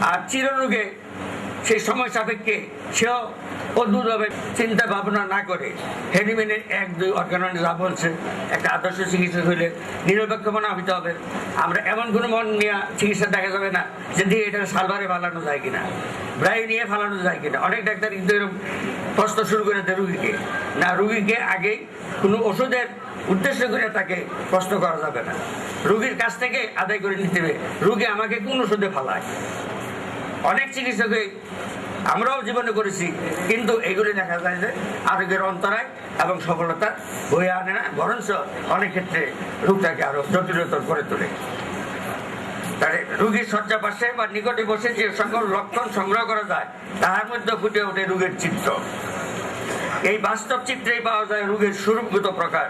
আর চিররোগে সেই সময় সাপেক্ষে সেও অদ্ভুতভাবে চিন্তা ভাবনা না করে হ্যান্ডিম্যানের 1-2 অর্গানাইজ যা বলছে, একটা আদর্শ চিকিৎসক হইলে নিরপেক্ষ মনে হইতে হবে। আমরা এমন কোনো মন নিয়ে চিকিৎসা দেখা যাবে না যে দিয়ে এটা সালবারে ফালানো যায় কিনা, ব্রাই নিয়ে ফালানো যায় কিনা। অনেক ডাক্তার কিন্তু এরকম প্রশ্ন শুরু করে দেয় রুগীকে, না রুগীকে আগেই কোনো ওষুধের উদ্দেশ্য করে তাকে প্রশ্ন করা যাবে না, রুগীর কাছ থেকে আদায় করে নিতে হবে রুগী আমাকে কোন ওষুধে ফালায়। অনেক চিকিৎসকে আমরাও জীবনে করেছি, কিন্তু এগুলি দেখা যায় যে আরোগ্যের অন্তরায় এবং সফলতা বয়ে আনে না, বরঞ্চ অনেক ক্ষেত্রে রোগটাকে আরো জটিলতর করে তোলে। তাহলে রোগীর শয্যা পাশে বা নিকটে বসে যে সকল লক্ষণ সংগ্রহ করা যায় তার মধ্যে ফুটে ওঠে রোগের চিত্র। এই বাস্তব চিত্রেই পাওয়া যায় রোগের স্বরূপগত প্রকাশ।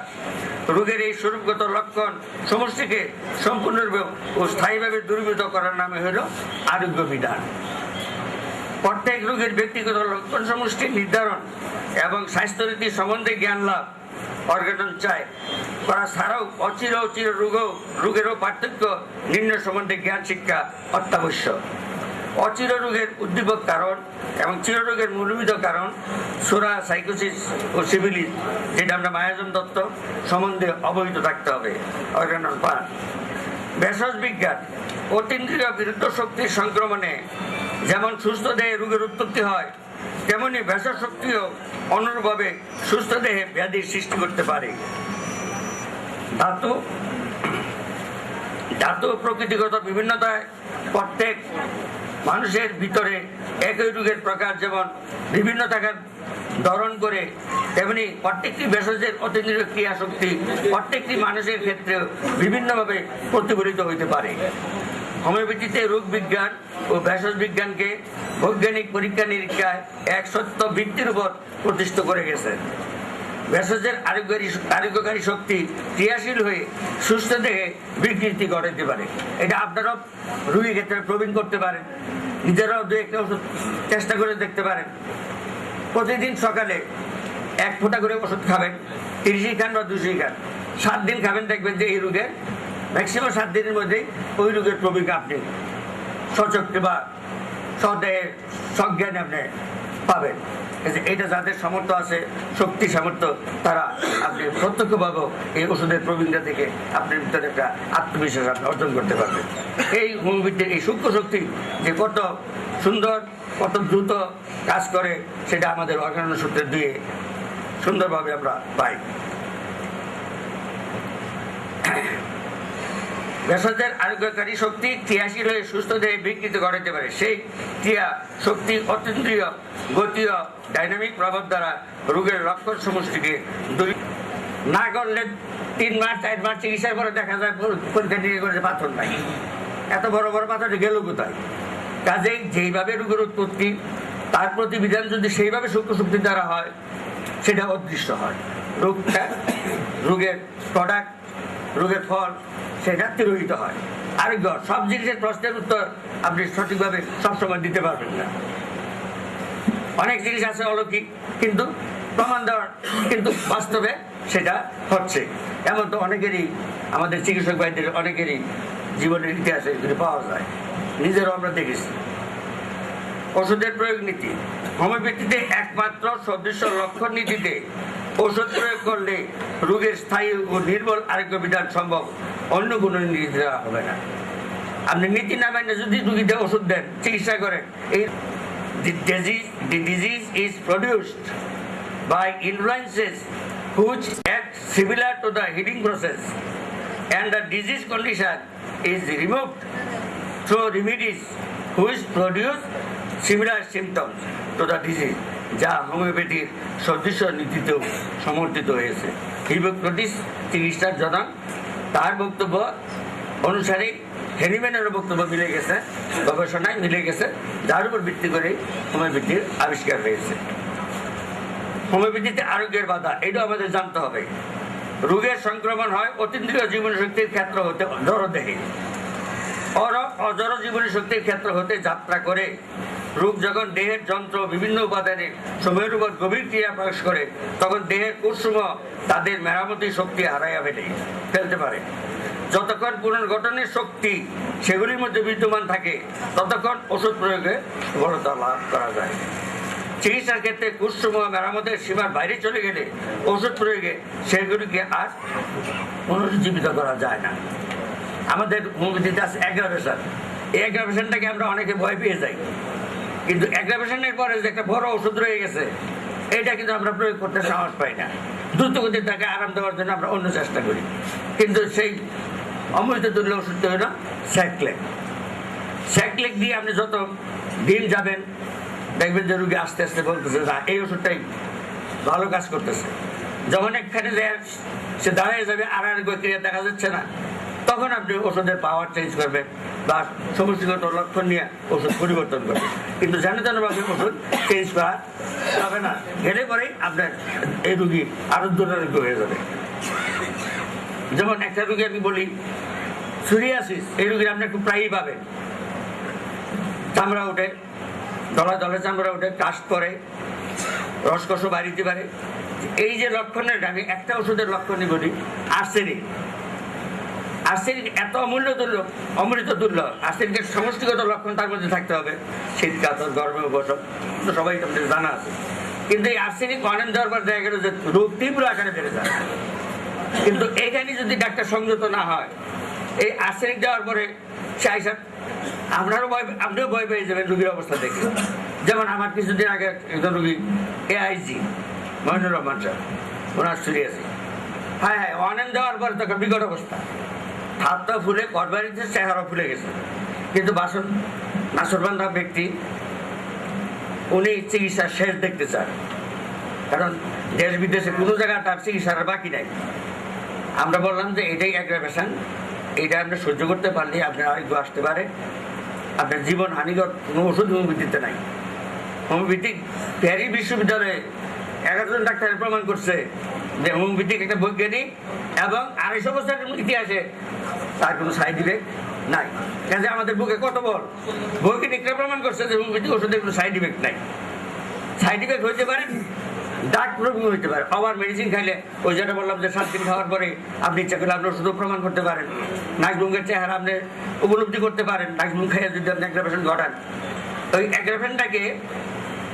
রোগের এই স্বরূপগত লক্ষণ সমষ্টিকে সম্পূর্ণরূপে ও স্থায়ীভাবে দূরীভূত করার নামে হলো আরোগ্য বিধান। প্রত্যেক রোগের ব্যক্তিগত লক্ষণ সমষ্টি নির্ধারণ এবং স্বাস্থ্যরীতি সম্বন্ধে জ্ঞান লাভ অর্গানন চায় করা ছাড়াও অচির রোগেরও পার্থক্য নির্ণয় সম্বন্ধে জ্ঞান শিক্ষা অত্যাবশ্যক। অচির রোগের উদ্দীপক কারণ এবং চিররোগের মূলভূত কারণ সোরা, সাইকোসিস ও সিভিলিস, যেটা আমরা মায়াজন দত্ত সম্বন্ধে অবহিত থাকতে হবে। অর্গানন পান ভেষজ বিজ্ঞান অতীন্দ্রিয় বিরুদ্ধ শক্তির সংক্রমণে যেমন সুস্থ দেহে রোগের উৎপত্তি হয়, তেমনি ভেষজ শক্তিও অনুরূপভাবে সুস্থ দেহে ব্যাধির সৃষ্টি করতে পারে। ধাতু প্রকৃতিগত বিভিন্নতায় প্রত্যেক মানুষের ভিতরে একই রোগের প্রকার যেমন বিভিন্ন থাকার ধরন করে, তেমনি প্রত্যেকটি ভেষজের অতীন্দ্রিয় ক্রিয়া শক্তি প্রত্যেকটি মানুষের ক্ষেত্রে বিভিন্নভাবে প্রতিফলিত হইতে পারে। হোমিওপ্যাথিতে রোগ বিজ্ঞান ও ভেষজ বিজ্ঞানকে বৈজ্ঞানিক পরীক্ষা নিরীক্ষায় এক সত্য ভিত্তির উপর প্রতিষ্ঠিত করে গেছে। ভেষজের আরোগ্যকারী শক্তি ক্রিয়াশীল হয়ে সুস্থ দেহে বিকৃতি ঘটাতে পারে। এটা আপনারাও রোগীর ক্ষেত্রে প্রবীণ করতে পারেন, নিজেরাও 2-1টা ওষুধ চেষ্টা করে দেখতে পারেন। প্রতিদিন সকালে 1 ফোঁটা করে ওষুধ খাবেন, 30 খান বা 200 খান, 7 দিন খাবেন, দেখবেন যে এই রোগের ম্যাক্সিমাম 7 দিনের মধ্যেই ওই রোগের প্রবীণ আপনি সচক্ষে বা সদেহে সজ্ঞানে আপনি পাবেন। এটা যাদের সামর্থ্য আছে, শক্তি সামর্থ্য, তারা আপনি প্রত্যক্ষভাবে এই ওষুধের প্রবীণতা থেকে আপনার ভিতরে একটা আত্মবিশ্বাস আপনি অর্জন করতে পারবেন। এই হোমিওপ্যাথির এই সূক্ষ্ম শক্তি যে কত সুন্দর, কত দ্রুত কাজ করে সেটা আমাদের অর্গানন সূত্রের দিয়ে সুন্দরভাবে আমরা পাই। ভেষজের আরোগ্যকারী শক্তি ক্রিয়াশীল হয়ে সুস্থ দেহে বিকৃতি ঘটাতে পারে। সেই ক্রিয়া শক্তি অতীন্দ্রিয় গতীয় ডাইনামিক প্রভাব দ্বারা রোগের লক্ষণ সমষ্টিকে না করলে 3 মাস 4 মাস চিকিৎসার পরে দেখা যায় পরীক্ষা নিয়ে করে পাথর নাই। এত বড় বড় পাথরটি গেল কোথায়? কাজেই যেইভাবে রোগের উৎপত্তি তার প্রতিবিধান যদি সেইভাবে সূক্ষ্ম শক্তি দ্বারা হয় সেটা অদৃশ্য হয়। রোগের প্রোডাক্ট, রোগের ফল সেটা তিরোহিত হয়। আরোগ্য সব জিনিসের প্রশ্নের উত্তর আপনি সঠিকভাবে সবসময় দিতে পারবেন না। অনেক জিনিস আছে অলৌকিক, কিন্তু প্রমাণ দেওয়ার কিন্তু বাস্তবে সেটা হচ্ছে। এমন তো অনেকেরই, আমাদের চিকিৎসক ভাইদের অনেকেরই জীবনের ইতিহাসে এগুলি পাওয়া যায়, নিজেরও আমরা দেখেছি। ওষুধের প্রয়োগ নীতি হোমিওপ্যাথিতে একমাত্র সদৃশ্য লক্ষণ নীতিতে ওষুধ প্রয়োগ করলে রোগের স্থায়ী ও নির্বল আরোগ্য বিধান সম্ভব, অন্য কোনো নীতি দেওয়া হবে না। আপনি নীতি না মেনে যদি রোগীদের ওষুধ দেন, চিকিৎসা করেন, এই the disease is produced by influences which act similar to the healing process, and the disease condition is removed through remedies which produce similar symptoms to the disease, যা হোমিওপ্যাথির সদৃশ্য নীতিতেও সমর্থিত হয়েছে। হিপোক্রেটিস চিকিৎসার জনক, তার বক্তব্য অনুসারে হ্যানিম্যানেরও বক্তব্য মিলে গেছে, গবেষণায় মিলে গেছে, যার উপর ভিত্তি করে হোমিওপ্যাথির আবিষ্কার হয়েছে। হোমিওপ্যাথিতে আরোগ্যের বাধা, এটাও আমাদের জানতে হবে। রোগের সংক্রমণ হয় অতীন্দ্রিয় জীবনী শক্তির ক্ষেত্র হতে জড়দেহে, অজড় জীবনী শক্তির ক্ষেত্র হতে যাত্রা করে রোগ যখন দেহের যন্ত্র বিভিন্ন উপাদানে সময়ের উপর গভীর ক্রিয়া প্রকাশ করে, তখন দেহের কোষসমূহ তাদের মেরামতি শক্তি হারাইয়া ফেলতে পারে। যতক্ষণ পুনর্গঠনের শক্তি সেগুলির মধ্যে বিদ্যমান থাকে, ততক্ষণ ওষুধ প্রয়োগে সফলতা লাভ করা যায়। চিকিৎসার ক্ষেত্রে কোষসমূহ মেরামতের সীমার বাইরে চলে গেলে ওষুধ প্রয়োগে সেগুলিকে আর পুনরুজ্জীবিত করা যায় না। আমাদের হোমিওপ্যাথিতে আছে অ্যাগ্রাভেশন। এই অ্যাগ্রাভেশনটাকে আমরা অনেকে ভয় পেয়ে যাই, কিন্তু অ্যাগ্রাভেশনের পরে যে একটা বড় ওষুধ রয়ে গেছে, এটা কিন্তু আমরা প্রয়োগ করতে সাহস পাই না। দ্রুতগতির তাকে আরাম দেওয়ার জন্য আমরা অন্য চেষ্টা করি, কিন্তু সেই অমৃত তুল্য ওষুধটা হলো স্যাকলেক। স্যাকলেক দিয়ে আপনি যত দিন যাবেন দেখবেন যে রুগী আস্তে আস্তে বলতেছে এই ওষুধটাই ভালো কাজ করতেছে। যখন একখানে সে দাঁড়িয়ে যাবে আর ক্রিয়া দেখা যাচ্ছে না, তখন আপনি ওষুধের পাওয়ার চেঞ্জ করবেন বা সমষ্টিগত লক্ষণ নিয়ে ওষুধ পরিবর্তন করবেন। কিন্তু জানাভাবে ওষুধ চেঞ্জ করা যাবে না, গেলে পরেই আপনার এই রুগী আরো দুরারোগ্য হয়ে যাবে। যেমন একটা রুগী আমি বলি সোরিয়াসিস, এই রুগীর আপনি একটু প্রায়ই পাবেন। চামড়া ওঠে, দলা দলে চামড়া ওঠে, কাশ করে, রসকস বাড়িতে পারে। এই যে লক্ষণের আমি একটা ওষুধের লক্ষণই বলি, আর্সেনিক। আর্সেনিক এত অমূল্য তুল্য, অমৃত তুল্য। আর্সেনিকের সমষ্টিগত লক্ষণ তার মধ্যে থাকতে হবে, শীত কাতর, গরমে বসত, সবাই আপনাদের জানা আছে। কিন্তু এই আর্সেনিক অনেক দেওয়ার পর দেখা গেল যে রোগ তীব্র আকারে বেড়ে যায়। কিন্তু এখানে যদি ডাক্তার সংযত না হয়, এই আর্সেনিক দেওয়ার পরে সে আইসা আপনিও ভয় পেয়ে যাবেন রোগীর অবস্থা দেখে। যেমন আমার কিছুদিন আগে একজন রোগী AIG মহিনুর রহমান সাহেব, ওনার সিরিয়াস, হ্যাঁ অনেক দেওয়ার পরে তখন বিকট অবস্থা, হাতটা ফুলে করবারিতে চেহারা ফুলে গেছে। কিন্তু নাসরবান্ধা ব্যক্তি, উনি চিকিৎসার শেষ দেখতে চান, কারণ দেশ বিদেশে কোনো জায়গায় তার চিকিৎসার বাকি নাই। আমরা বললাম যে এটাই অ্যাগ্রাভেশন, এইটা আপনি সহ্য করতে পারলে আপনার আরোগ্য আসতে পারে। আপনার জীবন হানিকর কোনো ওষুধ হোমিওপ্যাথিতে নাই। হোমিওপ্যাথিক প্যারিস বিশ্ববিদ্যালয়ে 11 জন ডাক্তারের প্রমাণ করছে যে হোমিওপ্যাথিক একটা বৈজ্ঞানিক এবং 250 বছরের ইতিহাসে তার কোনো সাইড ইফেক্ট নাই। কাজে আমাদের বুকে কত বল, বৈজ্ঞানিকরা প্রমাণ করছে যে হোমিওপ্যাথিক ওষুধের কোনো সাইড ইফেক্ট নাই। সাইড ইফেক্ট হইতে পারে, ডাক প্রবলেম হইতে পারে। আবার মেডিসিন খাইলে ওই যেটা বললাম যে 7 দিন খাওয়ার পরে আপনি ইচ্ছা করলে আপনি ওষুধও প্রমাণ করতে পারেন, নাকবুকের চেহারা আপনি উপলব্ধি করতে পারেন। নাকবুক খাইয়ে যদি আপনি অ্যাগ্রাভেশন ঘটান, ওই অ্যাগ্রাভেশনটাকে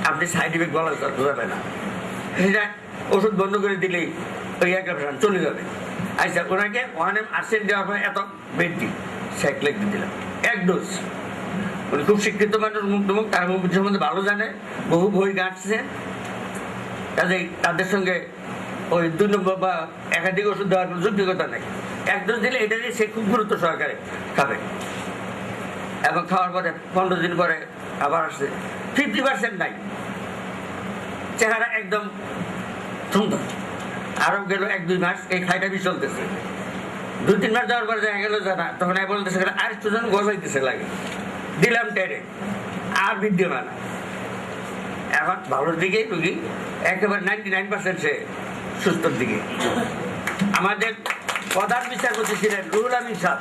আপনি সাইড ইফেক্ট বলা যাবে না। সেটা ওষুধ বন্ধ করে দিলেই ওই অ্যাগ্রাভেশন চলে যাবে। আচ্ছা, ওনাকে আর্সেনিক দেওয়ার পরে এত বেড দিই, স্যাকলেক দিয়ে দিলাম 1 ডোজ। উনি খুব শিক্ষিত মানুষ, মুখ তার মুখ সম্বন্ধে ভালো জানে, বহু বই গাঁটছে। কাজেই তাদের সঙ্গে ওই 2 নম্বর বা একাধিক ওষুধ দেওয়ার কোনো যৌক্তিকতা নেই। 1 ডোজ দিলে এটা দিয়ে সে খুব গুরুত্ব সহকারে খাবে, এবং খাওয়ার পরে 15 দিন পরে আবার আসছে 50% নাই, চেহারা একদম সুন্দর। আরো গেল 1-2 মাস এই খাইটা বি চলতেছে। 2-3 মাস যাওয়ার পরে দেখা গেল জানা, তখন বলতেছে আর একটু যেন গজাইতেছে লাগে, দিলাম টেরে, আর বিদ্যমান। এখন ভালোর দিকে রুগী একেবারে 99% সে সুস্থর দিকে। আমাদের প্রধান বিচারপতি ছিলেন রুহুল আমিন সাহেব,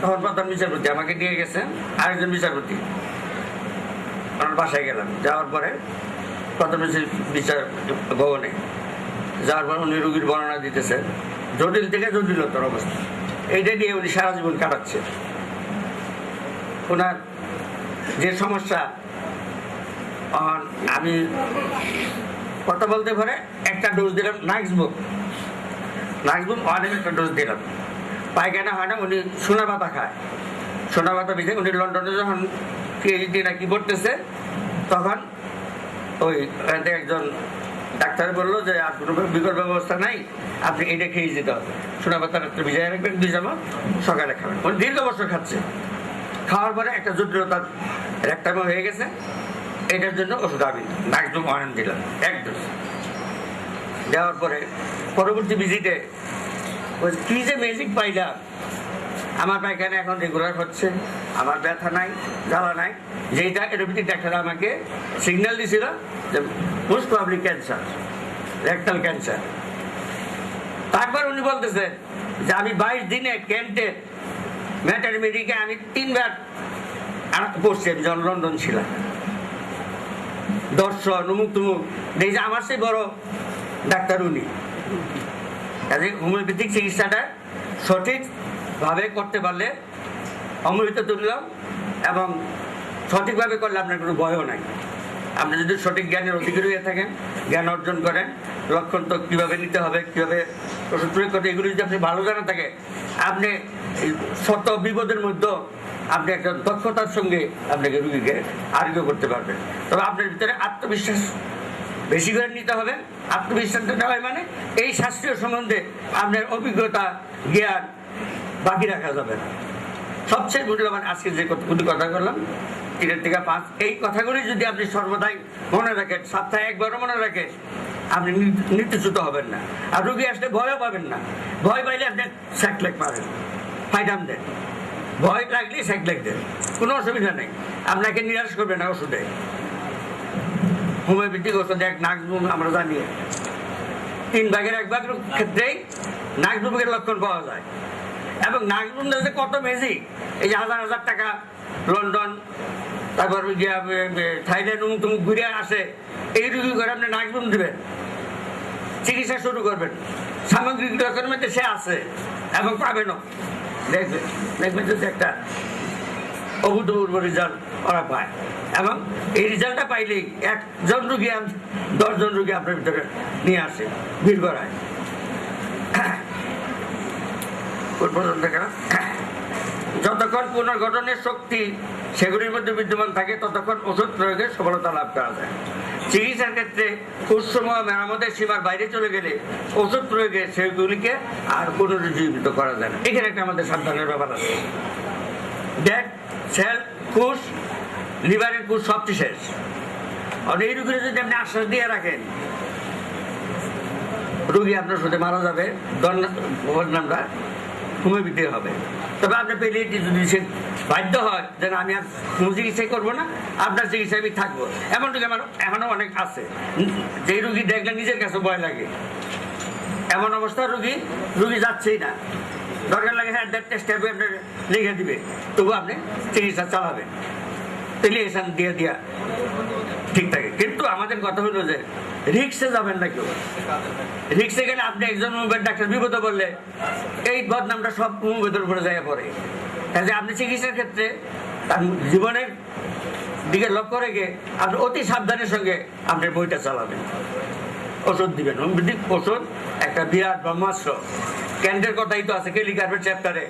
তখন প্রধান বিচারপতি আমাকে দিয়ে গেছেন আরেকজন বিচারপতি, আমার বাসায় গেলাম। যাওয়ার পরে প্রধান বিচার ভবনে যাওয়ার পর উনি রুগীর বর্ণনা দিতেছেন, জটিল থেকে জটিলতর অবস্থা। এইটা দিয়ে উনি সারা জীবন কাটাচ্ছে। ওনার যে সমস্যা, আমি কথা বলতে পারে একটা ডোজ দিলাম নাক্সবুক অনেক একটা ডোজ দিলাম, পায়খানা হয় না। উনি সোনা পাতা খায়, সোনা পাতা ভিজে। উনি লন্ডনে যখন PhD নাকি পড়তেছে, তখন ওই একজন ডাক্তার বললো যে আর কোনো বিকল্প ব্যবস্থা নাই, আপনি এটা খেয়ে যেতে হবে। সোনা পাতা ভিজাই রাখবেন 2 চামচ, সকালে খাবেন। উনি দীর্ঘ বছর খাচ্ছে। খাওয়ার পরে একটা জটিলতার রেকটামে হয়ে গেছে, এটার জন্য ওষুধ আমি নাকজুম অনেন দিলাম 1 ডোজ। দেওয়ার পরে পরবর্তী ভিজিটে কি যে ম্যাজিক পাইলাম, আমার পায়খানা এখন রেগুলার হচ্ছে, আমার ব্যথা নাই, জ্বালা নাই। যেটা এলোপ্যাথিক ডাক্তার আমাকে সিগন্যাল দিছিল যে most probably cancer, rectal cancer. তারপর উনি বলতেছেন যে আমি 22 দিনে কেন্টের ম্যাটারমেডিকে আমি 3 বার পড়ছি, আমি যখন লন্ডন ছিলাম, দর্শন উমুক তুমুক দেখি আমার সেই বড় ডাক্তার উনি। কাজে হোমিওপ্যাথিক চিকিৎসাটা সঠিকভাবে করতে পারলে অমৃত তুললাম, এবং সঠিকভাবে করলে আপনার কোনো ভয়ও নাই। আপনি যদি সঠিক জ্ঞানের অধিকারী হয়ে থাকেন, জ্ঞান অর্জন করেন, লক্ষণ তো কীভাবে নিতে হবে, কীভাবে ওষুধ প্রয়োগ করতে, এগুলো যদি আপনি ভালো জানা থাকে, আপনি শত বিপদের মধ্যেও আপনি একটা দক্ষতার সঙ্গে আপনাকে রুগীকে আরোগ্য করতে পারবেন। তবে আপনার ভিতরে আত্মবিশ্বাস বেশি করে নিতে হবে। আত্মবিশ্বাসটা নেওয়া মানে এই শাস্ত্রীয় সম্বন্ধে আপনার অভিজ্ঞতা জ্ঞান বাকি রাখা যাবে না। সবচেয়ে মূল্যবান আজকে যে কতগুলি কথা বললাম 3 থেকে 5, এই কথাগুলি যদি আপনি সর্বদাই মনে রাখেন, সপ্তাহে একবারও মনে রাখেন, আপনি নীতিচ্যুত হবেন না। আর রুগী আসলে ভয়ও পাবেন না। ভয় পাইলে আপনি স্যাকলেক পাবেন, ফাইটাম দেন, ভয় লাগলে স্যাকলেক দেন, কোনো অসুবিধা নেই। আপনাকে নিরাশ করবে না ওষুধে। হোমিওপ্যাথিক ওষুধ এক নাকবুম আমরা জানি 3 ভাগের 1 ভাগের ক্ষেত্রেই নাকবুমের লক্ষণ পাওয়া যায়। এবং নাকবুম যে কত ম্যাজিক, এই যে হাজার হাজার টাকা লন্ডন, তারপর থাইল্যান্ড উমুক তুমুক ঘুরে আসে, এই রুগী করে আপনি নাকবুম দিবেন, চিকিৎসা শুরু করবেন, সামগ্রিক লক্ষণের মধ্যে সে আছে এবং পাবেনও। দেখবেন যদি একটা অভূতপূর্ব রেজাল্ট ওরা পায়, এবং এই রেজাল্টটা পাইলেই 1জন রুগী 10 জন রুগী আপনার ভিতরে নিয়ে আসে, ভিড় করায়। যতক্ষণ পুনর্গঠনের শক্তি সেগুলির মধ্যে বিদ্যমান থাকে, ততক্ষণ ওষুধ প্রয়োগে সফলতা লাভ করা যায়। চিকিৎসার ক্ষেত্রে কুষ্ঠসমূহ মেরামতের সীমার বাইরে চলে গেলে ওষুধ প্রয়োগে সেগুলিকে আর পুনরুজ্জীবিত করা যায় না। এখানে একটা আমাদের সাবধানের ব্যাপার আছে। ডেড সেল, কোষ, লিভারের কোষ সবচেয়ে শেষ। আর এই রোগীরা যদি আপনি আশ্বাস দিয়ে রাখেন, রোগী আপনার সাথে মারা যাবে, বদনামটা হোমিওপ্যাথি হবে। তবে আপনার পেলিয়েটিভ যদি সে বাধ্য হয় যে আমি আর কোনো চিকিৎসাই করবো না, আপনার চিকিৎসায় আমি থাকবো, এমন রোগী আমার এখনো অনেক আছে। যেই রোগী দেখলে নিজের কাছে ভয় লাগে, এমন অবস্থার রোগী যাচ্ছেই না। দরকার লাগে হ্যাঁ টেস্ট আপনার লিখে দিবে, তবু আপনি চিকিৎসা চালাবেন, পেলিয়েশন দিয়ে দিয়া ঠিক থাকে। কিন্তু আমাদের কথা হলো যে রিক্সে যাবেন না কেউ। রিক্সে গেলে আপনি একজন ডাক্তার বিপদে বললে এই বদনামটা সব মুভেদের উপরে যায় পড়ে। কাজে আপনি চিকিৎসার ক্ষেত্রে তার জীবনের দিকে লক্ষ্য রেখে আপনি অতি সাবধানের সঙ্গে আপনার বইটা চালাবেন, ওষুধ দিবেন। হোমিওপ্যাথিক ওষুধ একটা বিরাট ব্রহ্মাস্ত্র। ক্যান্টের কথাই তো আছে কেলিকার্পের চ্যাপ্টারে,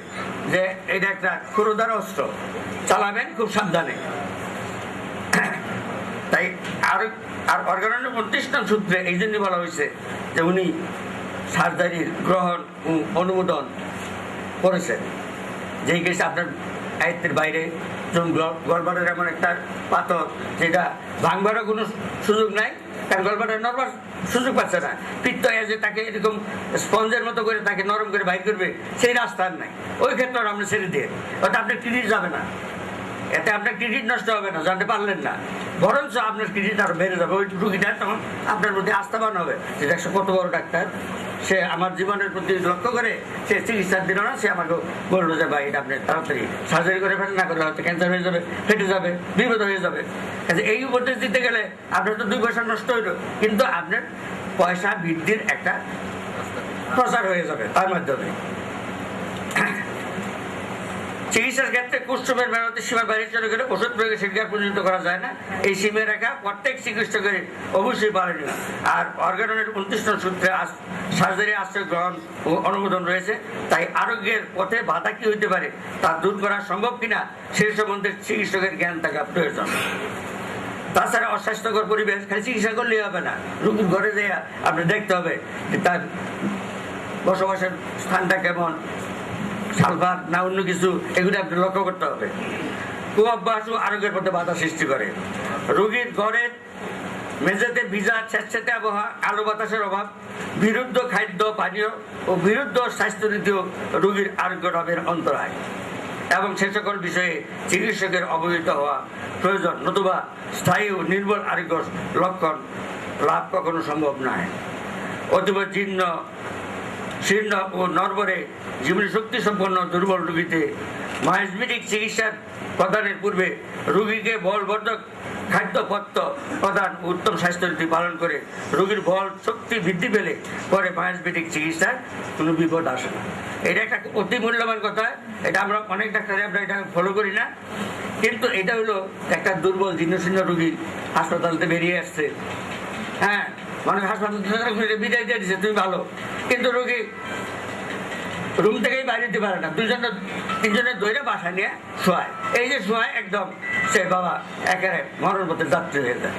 যে এটা একটা ক্ষুরোদার অস্ত্র, চালাবেন খুব সাবধানে। তাই আর অর্গানের 29 নং সূত্রে এই জন্য বলা হয়েছে যে উনি সার্জারির গ্রহণ অনুমোদন করেছেন, যেই কেসে আপনার আয়ত্তের বাইরে গলবারের এমন একটা পাথর যেটা ভাঙবারও কোনো সুযোগ নাই, কারণ গলবারের নরবার সুযোগ পাচ্ছে না, পিত্ত যে তাকে এরকম স্পঞ্জের মতো করে তাকে নরম করে বাইর করবে সেই রাস্তার নাই। ওই ক্ষেত্রে আমরা ছেড়ে দিয়ে ওটা আপনার ক্রেডিট যাবে না, এতে আপনার ক্রেডিট নষ্ট হবে না, জানতে পারলেন না, বরঞ্চ আপনার ক্রেডিট আরো বেড়ে যাবে। ওই রুগীটা তখন আপনার প্রতি আস্থাবান হবে যে দেখছো কত বড় ডাক্তার, সে আমার জীবনের প্রতি লক্ষ্য করে সে চিকিৎসা দিল না, সে আমাকে বললো যে ভাই এটা আপনি তাড়াতাড়ি সার্জারি করে ফেলেন, না করলে হয়তো ক্যান্সার হয়ে যাবে, ফেটে যাবে, বিপদ হয়ে যাবে। এই উপদেশ দিতে গেলে আপনার তো 2 পয়সা নষ্ট হইল, কিন্তু আপনার পয়সা বৃদ্ধির একটা প্রচার হয়ে যাবে তার মাধ্যমে। চিকিৎসার ক্ষেত্রে কুষ্ঠমের মেরামতের সীমার বাইরে চলে গেলে ওষুধ প্রয়োগে সেটিকে আর পরিণত করা যায় না। এই সীমা রেখা প্রত্যেক চিকিৎসকের অবশ্যই পালনীয়। আর অর্গানের 29 নং সূত্রে সার্জারি আশ্রয় গ্রহণ ও অনুমোদন রয়েছে। তাই আরোগ্যের পথে বাধা কি হইতে পারে তা দূর করা সম্ভব কিনা সেই সম্বন্ধে চিকিৎসকের জ্ঞান থাকা প্রয়োজন। তাছাড়া অস্বাস্থ্যকর পরিবেশ খালি চিকিৎসা করলেই হবে না, রোগীর ঘরে যেয়ে আপনি দেখতে হবে যে তার বসবাসের স্থানটা কেমন, সালফার না অন্য কিছু, এগুলো আপনি লক্ষ্য করতে হবে। কুঅভ্যাস আরোগ্যের পথে বাধা সৃষ্টি করে। রোগীর ঘরের মেঝেতে ভিজা স্যাঁতস্যাঁতে আবহাওয়া, আলো বাতাসের অভাব, বিরুদ্ধ খাদ্য পানীয় ও বিরুদ্ধ স্বাস্থ্যনীতিও রোগীর আরোগ্য লাভের অন্তরায়। এবং সে সকল বিষয়ে চিকিৎসকের অবহিত হওয়া প্রয়োজন, নতুবা স্থায়ী ও নির্ভর আরোগ্য লক্ষণ লাভ কখনো সম্ভব নয়। অতীব জীর্ণ শীর্ণ ও নরবরে জীবনী শক্তি সম্পন্ন দুর্বল রোগীতে মায়োসমিটিক চিকিৎসার প্রদানের পূর্বে রোগীকে বলবর্ধক খাদ্যপত্র প্রদান উত্তম স্বাস্থ্যনীতি পালন করে রোগীর বল শক্তি বৃদ্ধি পেলে পরে মায়োসমিটিক চিকিৎসার কোনো বিপদ আসে না। এটা একটা অতি মূল্যবান কথা। এটা আমরা অনেক ডাক্তারে আমরা এটা ফলো করি না, কিন্তু এটা হলো একটা দুর্বল জীর্ণশীর্ণ রোগী হাসপাতালতে বেরিয়ে আসছে, হ্যাঁ, মানে হাসপাতাল বিদায় দিয়ে দিচ্ছে তুমি ভালো, কিন্তু রোগী রুম থেকেই বাইরে দিতে পারে না, তিনজনের দইরে বাসা নিয়ে শোয়ায়। এই যে শোয়ায় একদম সে বাবা একেবারে মরণ পথে যাত্রী হয়ে যায়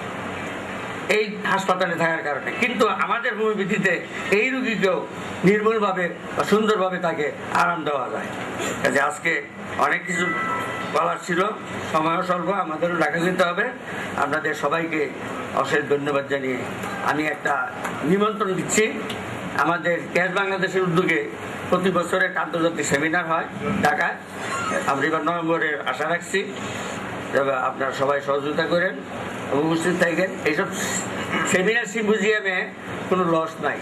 এই হাসপাতালে থাকার কারণে। কিন্তু আমাদের হোমিওপ্যাথিতে এই রুগীকেও নির্মূলভাবে বা সুন্দরভাবে তাকে আরাম দেওয়া যায়। কাজে আজকে অনেক কিছু বলার ছিল, সময়ও স্বল্প, আমাদেরও ঢাকা যেতে হবে। আপনাদের সবাইকে অশেষ ধন্যবাদ জানিয়ে আমি একটা নিমন্ত্রণ দিচ্ছি। আমাদের ক্যাশ বাংলাদেশের উদ্যোগে প্রতি বছর একটা আন্তর্জাতিক সেমিনার হয় ঢাকায়, আমরা এবার নভেম্বরে আশা রাখছি। আপনারা সবাই সহযোগিতা করেন, উপস্থিত থাকেন। এইসব সেমিনার সিম্পোজিয়ামে কোনো লস নাই,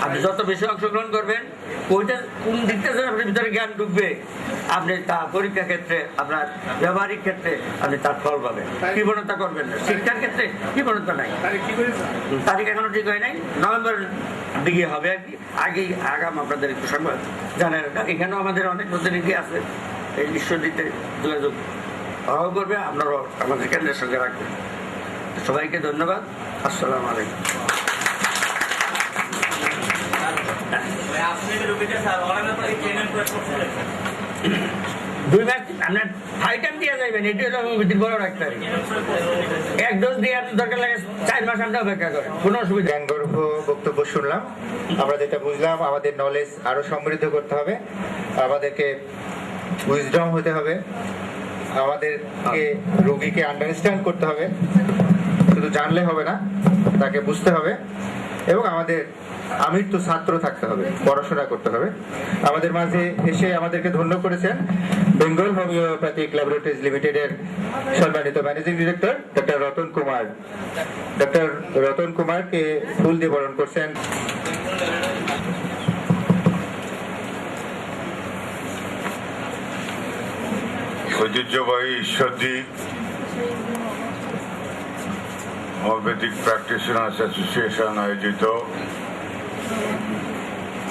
আপনি যত বেশি অংশগ্রহণ করবেন ওইটা কোন দিকটা আপনার ভিতরে জ্ঞান ঢুকবে, আপনি তা পরীক্ষা ক্ষেত্রে আপনার ব্যবহারিক ক্ষেত্রে আপনি তার ফল পাবেন। কৃপণতা করবেন না, শিক্ষার ক্ষেত্রে কৃপণতা নাই। তারিখ এখনো ঠিক হয় নাই, নভেম্বর দিকে হবে আর কি, আগেই আগাম আপনাদের একটু সংবাদ জানার। এখানেও আমাদের অনেক প্রতিনিধি আছে, এই ঈশ্বরদীতে যোগাযোগ সহ করবে, আপনারাও আমাদের কেন্দ্রের সঙ্গে রাখবেন। সবাইকে ধন্যবাদ, আসসালামু আলাইকুম। আপনার ফাইটাম দিয়ে যাবেন, এটি হলো হোমিওপ্যাথির বড় ডাক্তার। এক ডোজ দিয়ে আপনার দরকার লাগে 4 মাস আমরা অপেক্ষা করেন, কোনো অসুবিধা। জ্ঞানগর্ভ বক্তব্য শুনলাম, আমরা যেটা বুঝলাম আমাদের নলেজ আরো সমৃদ্ধ করতে হবে, আমাদেরকে উইজডম হতে হবে, আমাদেরকে রোগীকে আন্ডারস্ট্যান্ড করতে হবে, শুধু জানলে হবে না, তাকে বুঝতে হবে, এবং আমাদের আমৃত্যু ছাত্র থাকতে হবে, পড়াশোনা করতে হবে। আমাদের মাঝে এসে আমাদেরকে ধন্য করেছেন বেঙ্গল হোমিওপ্যাথিক ল্যাবরেটরিজ লিমিটেডের সম্মানিত managing director doctor Ratan Kumar. Doctor Ratan কুমারকে ফুল দিয়ে বরণ করছেন। ঐতিহ্যবাহী ঈশ্বরদী হোমিওপ্যাথিক প্র্যাকটিশনার্স অ্যাসোসিয়েশন আয়োজিত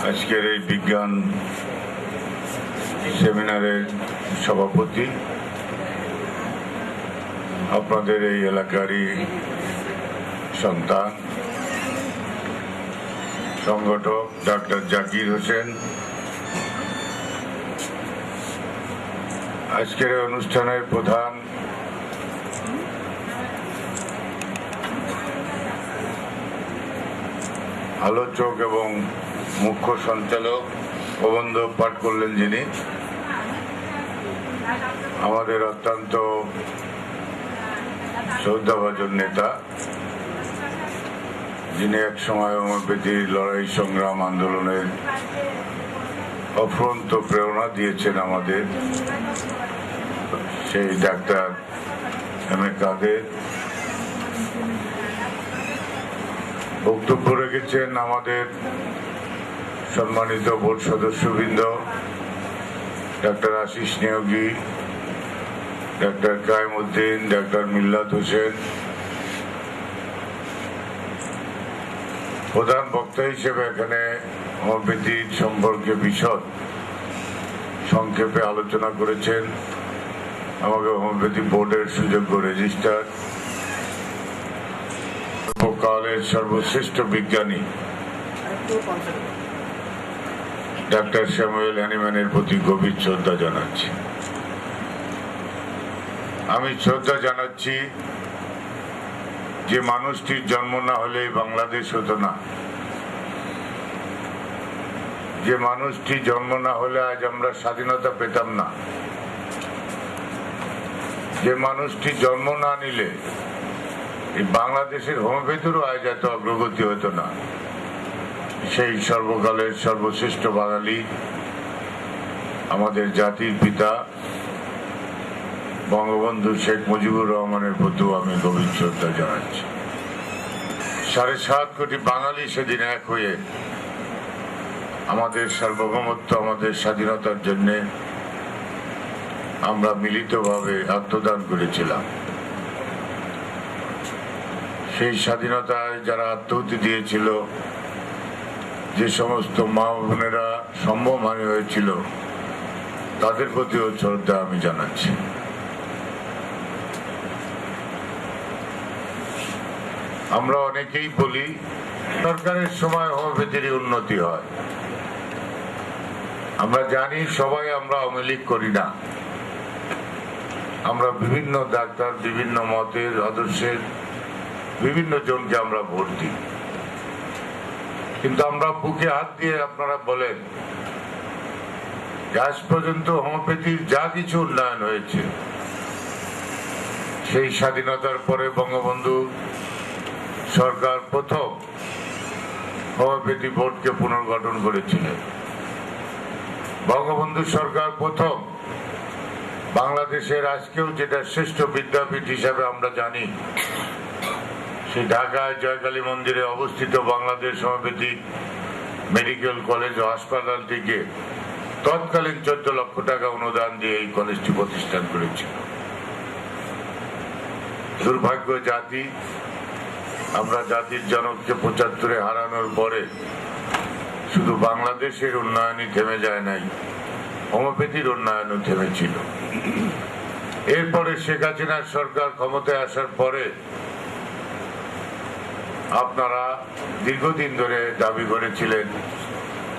আজকের এই বিজ্ঞান সেমিনারের সভাপতি, আপনাদের এই এলাকারই সন্তান, সংগঠক ডাক্তার জাকির হোসেন, আজকের অনুষ্ঠানের প্রধান আলোচক এবং মুখ্য সঞ্চালক প্রবন্ধ পাঠ করলেন যিনি, আমাদের অত্যন্ত শ্রদ্ধাভাজন নেতা, যিনি এক সময় হোমিওপ্যাথির লড়াই সংগ্রাম আন্দোলনের অফুরন্ত প্রেরণা দিয়েছেন আমাদের, সেই ডাক্তার এম.এ. কাদের। বক্তব্য রেখেছেন আমাদের সম্মানিত বোর্ড সদস্যবৃন্দ doctor Ashis Niyogi, doctor Kayemuddin, doctor Millat Hossain. প্রধান বক্তা হিসেবে এখানে হোমিওপ্যাথি সম্পর্কে বিশদ সংক্ষেপে আলোচনা করেছেন আমাকে হোমিওপ্যাথি বোর্ডের সুযোগ্য রেজিস্ট্রার, সর্বকালের সর্বশ্রেষ্ঠ বিজ্ঞানী ডাক্তার স্যামুয়েল হ্যানিম্যানের প্রতি গভীর শ্রদ্ধা জানাচ্ছি। আমি শ্রদ্ধা জানাচ্ছি যে মানুষটির জন্ম না হলে বাংলাদেশ হতো না, যে মানুষটি জন্ম না হলে আজ আমরা স্বাধীনতা পেতাম না, যে মানুষটি জন্ম না নিলে এই বাংলাদেশের হোমিওপ্যাথিরও আজ এত অগ্রগতি হতো না। সেই সর্বকালের সর্বশ্রেষ্ঠ বাঙালি, আমাদের জাতির পিতা বঙ্গবন্ধু শেখ মুজিবুর রহমানের প্রতিও আমি গভীর শ্রদ্ধা জানাচ্ছি। 7.5 কোটি বাঙালি সেদিন এক হয়ে আমাদের সার্বভৌমত্ব, আমাদের স্বাধীনতার জন্য আমরা মিলিতভাবে আত্মদান করেছিলাম। সেই স্বাধীনতায় যারা আত্মাহুতি দিয়েছিল, যে সমস্ত মা বোনেরা সম্ভবহানি হয়েছিল, তাদের প্রতিও শ্রদ্ধা আমি জানাচ্ছি। আমরা অনেকেই বলি সরকারের সময় হোমিওপ্যাথির উন্নতি হয়। আমরা জানি সবাই আমরা আওয়ামী লীগ করি না, আমরা বিভিন্ন ডাক্তার, বিভিন্ন মতের, আদর্শের বিভিন্ন জনকে আমরা ভোট দিই। কিন্তু আমরা বুকে হাত দিয়ে আপনারা বলেন আজ পর্যন্ত হোমিওপ্যাথির যা কিছু উন্নয়ন হয়েছে, সেই স্বাধীনতার পরে বঙ্গবন্ধু সরকার প্রথম হোমিওপ্যাথি বোর্ডকে পুনর্গঠন করেছিলেন। বঙ্গবন্ধু সরকার প্রথম বাংলাদেশের আজকেও যেটা শ্রেষ্ঠ বিদ্যাপীঠ হিসাবে আমরা জানি, সেই ঢাকায় জয়কালী মন্দিরে অবস্থিত বাংলাদেশ হোমিওপ্যাথিক মেডিকেল কলেজ ও হাসপাতালটিকে তৎকালীন 14 লক্ষ টাকা অনুদান দিয়ে এই কলেজটি প্রতিষ্ঠান করেছিল। দুর্ভাগ্য জাতি, আমরা জাতির জনককে 75-এ হারানোর পরে শুধু বাংলাদেশের উন্নয়নই থেমে যায় নাই, হোমিওপ্যাথির উন্নয়নও থেমেছিল। এরপরে শেখ হাসিনার সরকার ক্ষমতায় আসার পরে আপনারা দীর্ঘদিন ধরে দাবি করেছিলেন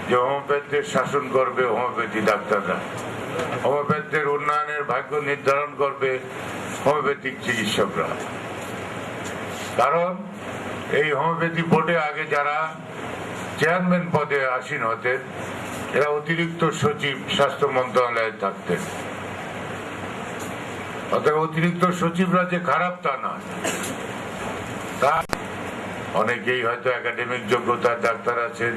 যে হোমিওপ্যাথদের শাসন করবে হোমিওপ্যাথি ডাক্তাররা, হোমিওপ্যাথদের উন্নয়নের ভাগ্য নির্ধারণ করবে হোমিওপ্যাথিক চিকিৎসকরা। কারণ এই হোমিওপ্যাথি বোর্ডে আগে যারা চেয়ারম্যান পদে আসীন হতেন, এরা অতিরিক্ত সচিব স্বাস্থ্য মন্ত্রণালয়ে থাকতেন। অর্থাৎ অতিরিক্ত সচিবরা যে খারাপ তা নয়, তা অনেকেই হয়তো একাডেমিক যোগ্যতার ডাক্তার আছেন,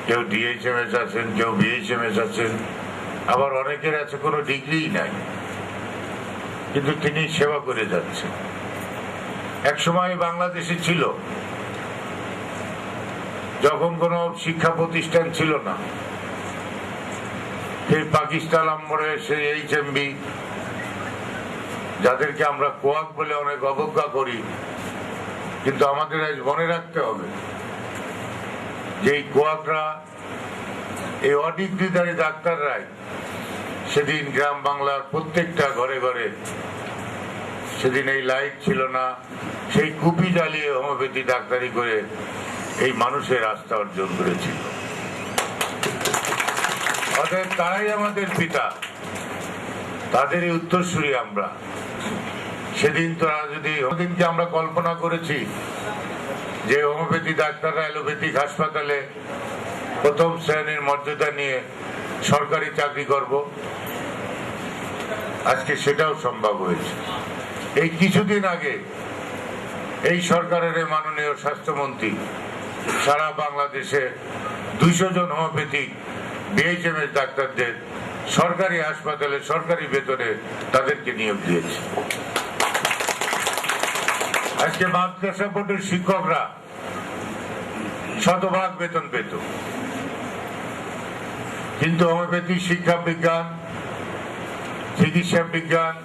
কেউ ডিএইচএমএস আছেন, কেউ বিএইচএমএস আছেন, আবার অনেকের আছে কোনো ডিগ্রিই নাই, কিন্তু তিনি সেবা করে যাচ্ছেন। এক সময় বাংলাদেশে ছিল যখন কোনো শিক্ষা প্রতিষ্ঠান ছিল না, সেই পাকিস্তান আমলে সেই এইচএমবি, যাদেরকে আমরা কোয়াক বলে অনেক অবজ্ঞা করি, কিন্তু আমাদের আজ মনে রাখতে হবে যে এই কোয়াকরা, এই অডিগ্রিধারী ডাক্তাররাই সেদিন গ্রাম বাংলার প্রত্যেকটা ঘরে ঘরে, সেদিন এই লাইট ছিল না, সেই কুপি জ্বালিয়ে হোমিওপ্যাথি ডাক্তারি করে এই মানুষের আস্থা অর্জন করেছিল। অতএব তারাই আমাদের পিতা, তাদেরই উত্তরসূরি আমরা। সেদিন তারা যদি, ওদিনকে আমরা কল্পনা করেছি যে হোমিওপ্যাথি ডাক্তাররা অ্যালোপ্যাথিক হাসপাতালে প্রথম শ্রেণীর মর্যাদা নিয়ে সরকারি চাকরি করব? আজকে সেটাও সম্ভব হয়েছে। এই কিছুদিন আগে এই সরকারের মাননীয় স্বাস্থ্যমন্ত্রী সারা বাংলাদেশে 200 জন হোমিওপ্যাথিক বিএইচএমএস ডাক্তারদের সরকারি হাসপাতালে সরকারি বেতনে তাদেরকে নিয়োগ দিয়েছে। আজকে মাদ্রাসা বোর্ডের শিক্ষকরা শতভাগ বেতন পেত, কিন্তু হোমিওপ্যাথি শিক্ষা বিজ্ঞান, চিকিৎসা বিজ্ঞান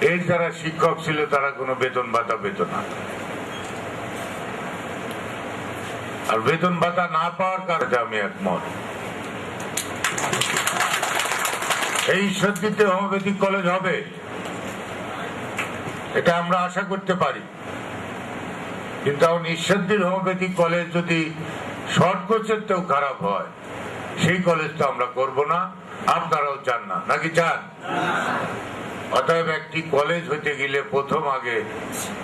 এর যারা শিক্ষক ছিল তারা কোনো বেতন ভাতা পেত না। আর বেতন ভাতা না পাওয়ার কারণে আমি একমত। এই সত্যিতে হোমিওপ্যাথিক কলেজ হবে, এটা আমরা আশা করতে পারি, কিন্তু নিঃসন্দেহ হোমিওপ্যাথিক কলেজ যদি শর্ট কোর্সের তেও খারাপ হয়, সেই কলেজ তো আমরা করব না, আপনারাও চান না, নাকি চান? অতএব একটি কলেজ হতে গেলে প্রথম আগে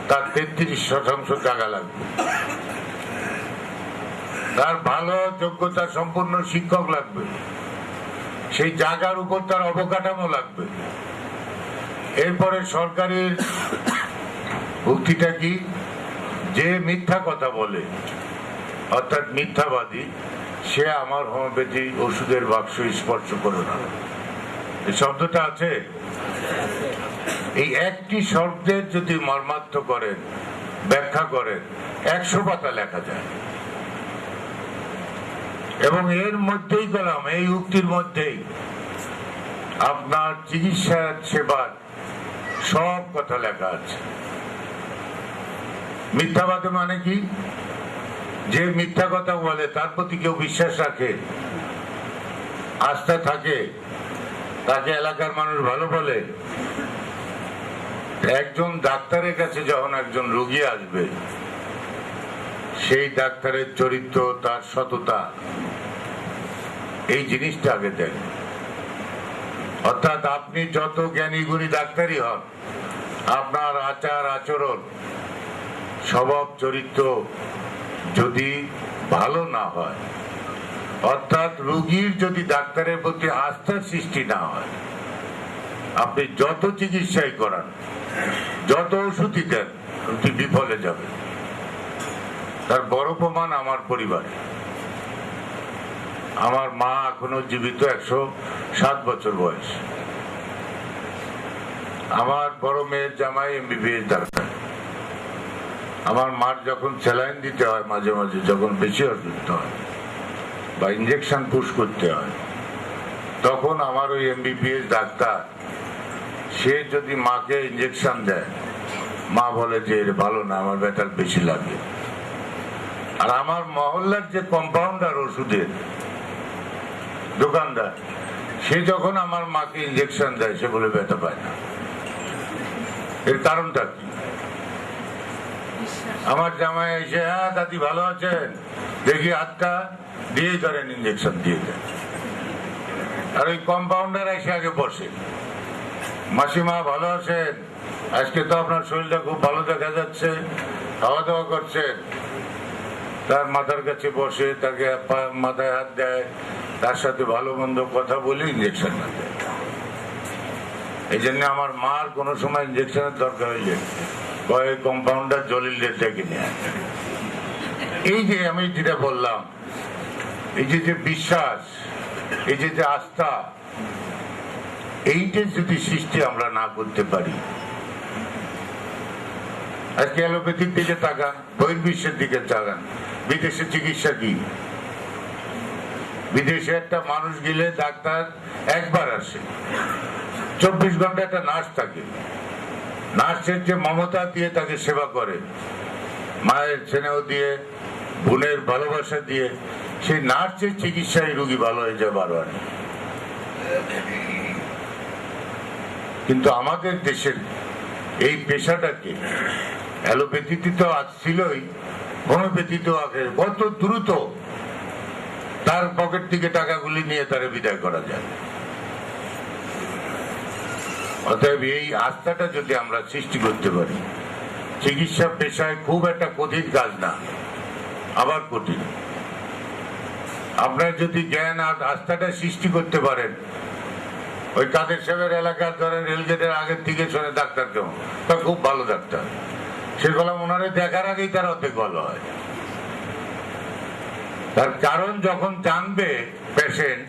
তার 33% জায়গা লাগবে, তার ভালো যোগ্যতা সম্পন্ন শিক্ষক লাগবে, সেই জায়গার উপর তার অবকাঠামো লাগবে। এরপরে সরকারের ভুক্তিটা কি? যে মিথ্যা কথা বলে, অর্থাৎ মিথ্যাবাদী, সে আমার হোমিওপ্যাথি ওষুধের বাক্স স্পর্শ করে না। এই শব্দটা আছে, এই একটি শব্দের যদি মর্মার্থ করেন, ব্যাখ্যা করেন, 100 পাতা লেখা যায়। এবং এর মধ্যেই গেলাম, এই উক্তির মধ্যেই আপনার চিকিৎসা সেবার সব কথা লেখা আছে। মিথ্যাবাদী মানে কি? যে মিথ্যা কথা বলে তার প্রতি কেউ বিশ্বাস রাখে, আস্থা থাকে, তাকে এলাকার মানুষ ভালো বলে। একজন ডাক্তারের কাছে যখন একজন রোগী আসবে, সেই ডাক্তারের চরিত্র, তার সততা, এই জিনিসটা আগে দেন। অর্থাৎ আপনি যত জ্ঞানী গুণী ডাক্তারই হন, আপনার আচার আচরণ, স্বভাব চরিত্র যদি ভালো না হয়, অর্থাৎ রোগীর যদি ডাক্তারের প্রতি আস্থার সৃষ্টি না হয়, আপনি যত চিকিৎসাই করান, যত ওষুধই দেন, আপনি বিফলে যাবেন। তার বড় প্রমাণ আমার পরিবারে। আমার মা এখনো জীবিত, 107 বছর বয়স। আমার বড় মেয়ের জামাই MBBS ডাক্তার। আমার মার যখন স্যালাইন দিতে হয়, মাঝে মাঝে যখন বেশি অসুস্থ হয় বা ইঞ্জেকশন পুশ করতে হয়, তখন আমার ওই MBBS ডাক্তার, সে যদি মাকে ইঞ্জেকশন দেয়, মা বলে যে এর ভালো না, আমার ব্যথা বেশি লাগে। আর আমার মহল্লার যে কম্পাউন্ডার, ওষুধের দোকানদার, সে যখন আমার মাকে ইঞ্জেকশন দেয়, সে বলে ব্যথা পায় না। এর কারণটা কি? আমার জামাই এসে, হ্যাঁ দাদি ভালো আছেন, দেখি হাতটা দিয়ে ধরেন, ইঞ্জেকশন দিয়ে দেন। আর ওই কম্পাউন্ডার এসে আগে বসে, মাসিমা ভালো আছেন, আজকে তো আপনার শরীরটা খুব ভালো দেখা যাচ্ছে, খাওয়া দাওয়া করছেন। তার মাথার কাছে বসে, তাকে মাথায় হাত দেয়, তার সাথে ভালো মন্দ কথা বলে ইঞ্জেকশন না দেয়। এই জন্য আমার মার কোনো সময় ইঞ্জেকশনের দরকার হইলে কয়েক কম্পাউন্ডার জলিলের ডেকে নিয়ে আসে। এই যে আমি যেটা বললাম, এই যে বিশ্বাস, এই যে আস্থা, এইটা যদি সৃষ্টি আমরা না করতে পারি, আজকে অ্যালোপ্যাথির দিকে তাকান, বহির্বিশ্বের দিকে তাকান, বিদেশে চিকিৎসা কি? বিদেশে একটা মানুষ গেলে ডাক্তার একবার আসে, 24 ঘন্টা একটা নার্স থাকে। নার্সের যে মমতা দিয়ে তাকে সেবা করে, মায়ের স্নেহ দিয়ে, বোনের ভালোবাসা দিয়ে, সেই নার্সের চিকিৎসায় রোগী ভালো হয়ে যায় বারবার। কিন্তু আমাদের দেশের এই পেশাটাকে, অ্যালোপ্যাথিতে তো আজ ছিলই, হোমিওপ্যাথিতেও আগে কত দ্রুত তার পকেট থেকে টাকাগুলি নিয়ে তারে বিদায় করা যায়। অতএব এই আস্থাটা যদি আমরা সৃষ্টি করতে পারি, চিকিৎসা পেশায় খুব একটা কঠিন কাজ না, আবার কঠিন। আপনার যদি জ্ঞান আর আস্থাটা সৃষ্টি করতে পারেন, ওই কাদের সাহেবের এলাকার ধরেন রেলগেটের আগের থেকে শোনে ডাক্তার কেমন, তা খুব ভালো ডাক্তার, সেগুলো ওনারে দেখার আগেই তার অর্ধেক ভালো হয়। তার কারণ যখন জানবে পেশেন্ট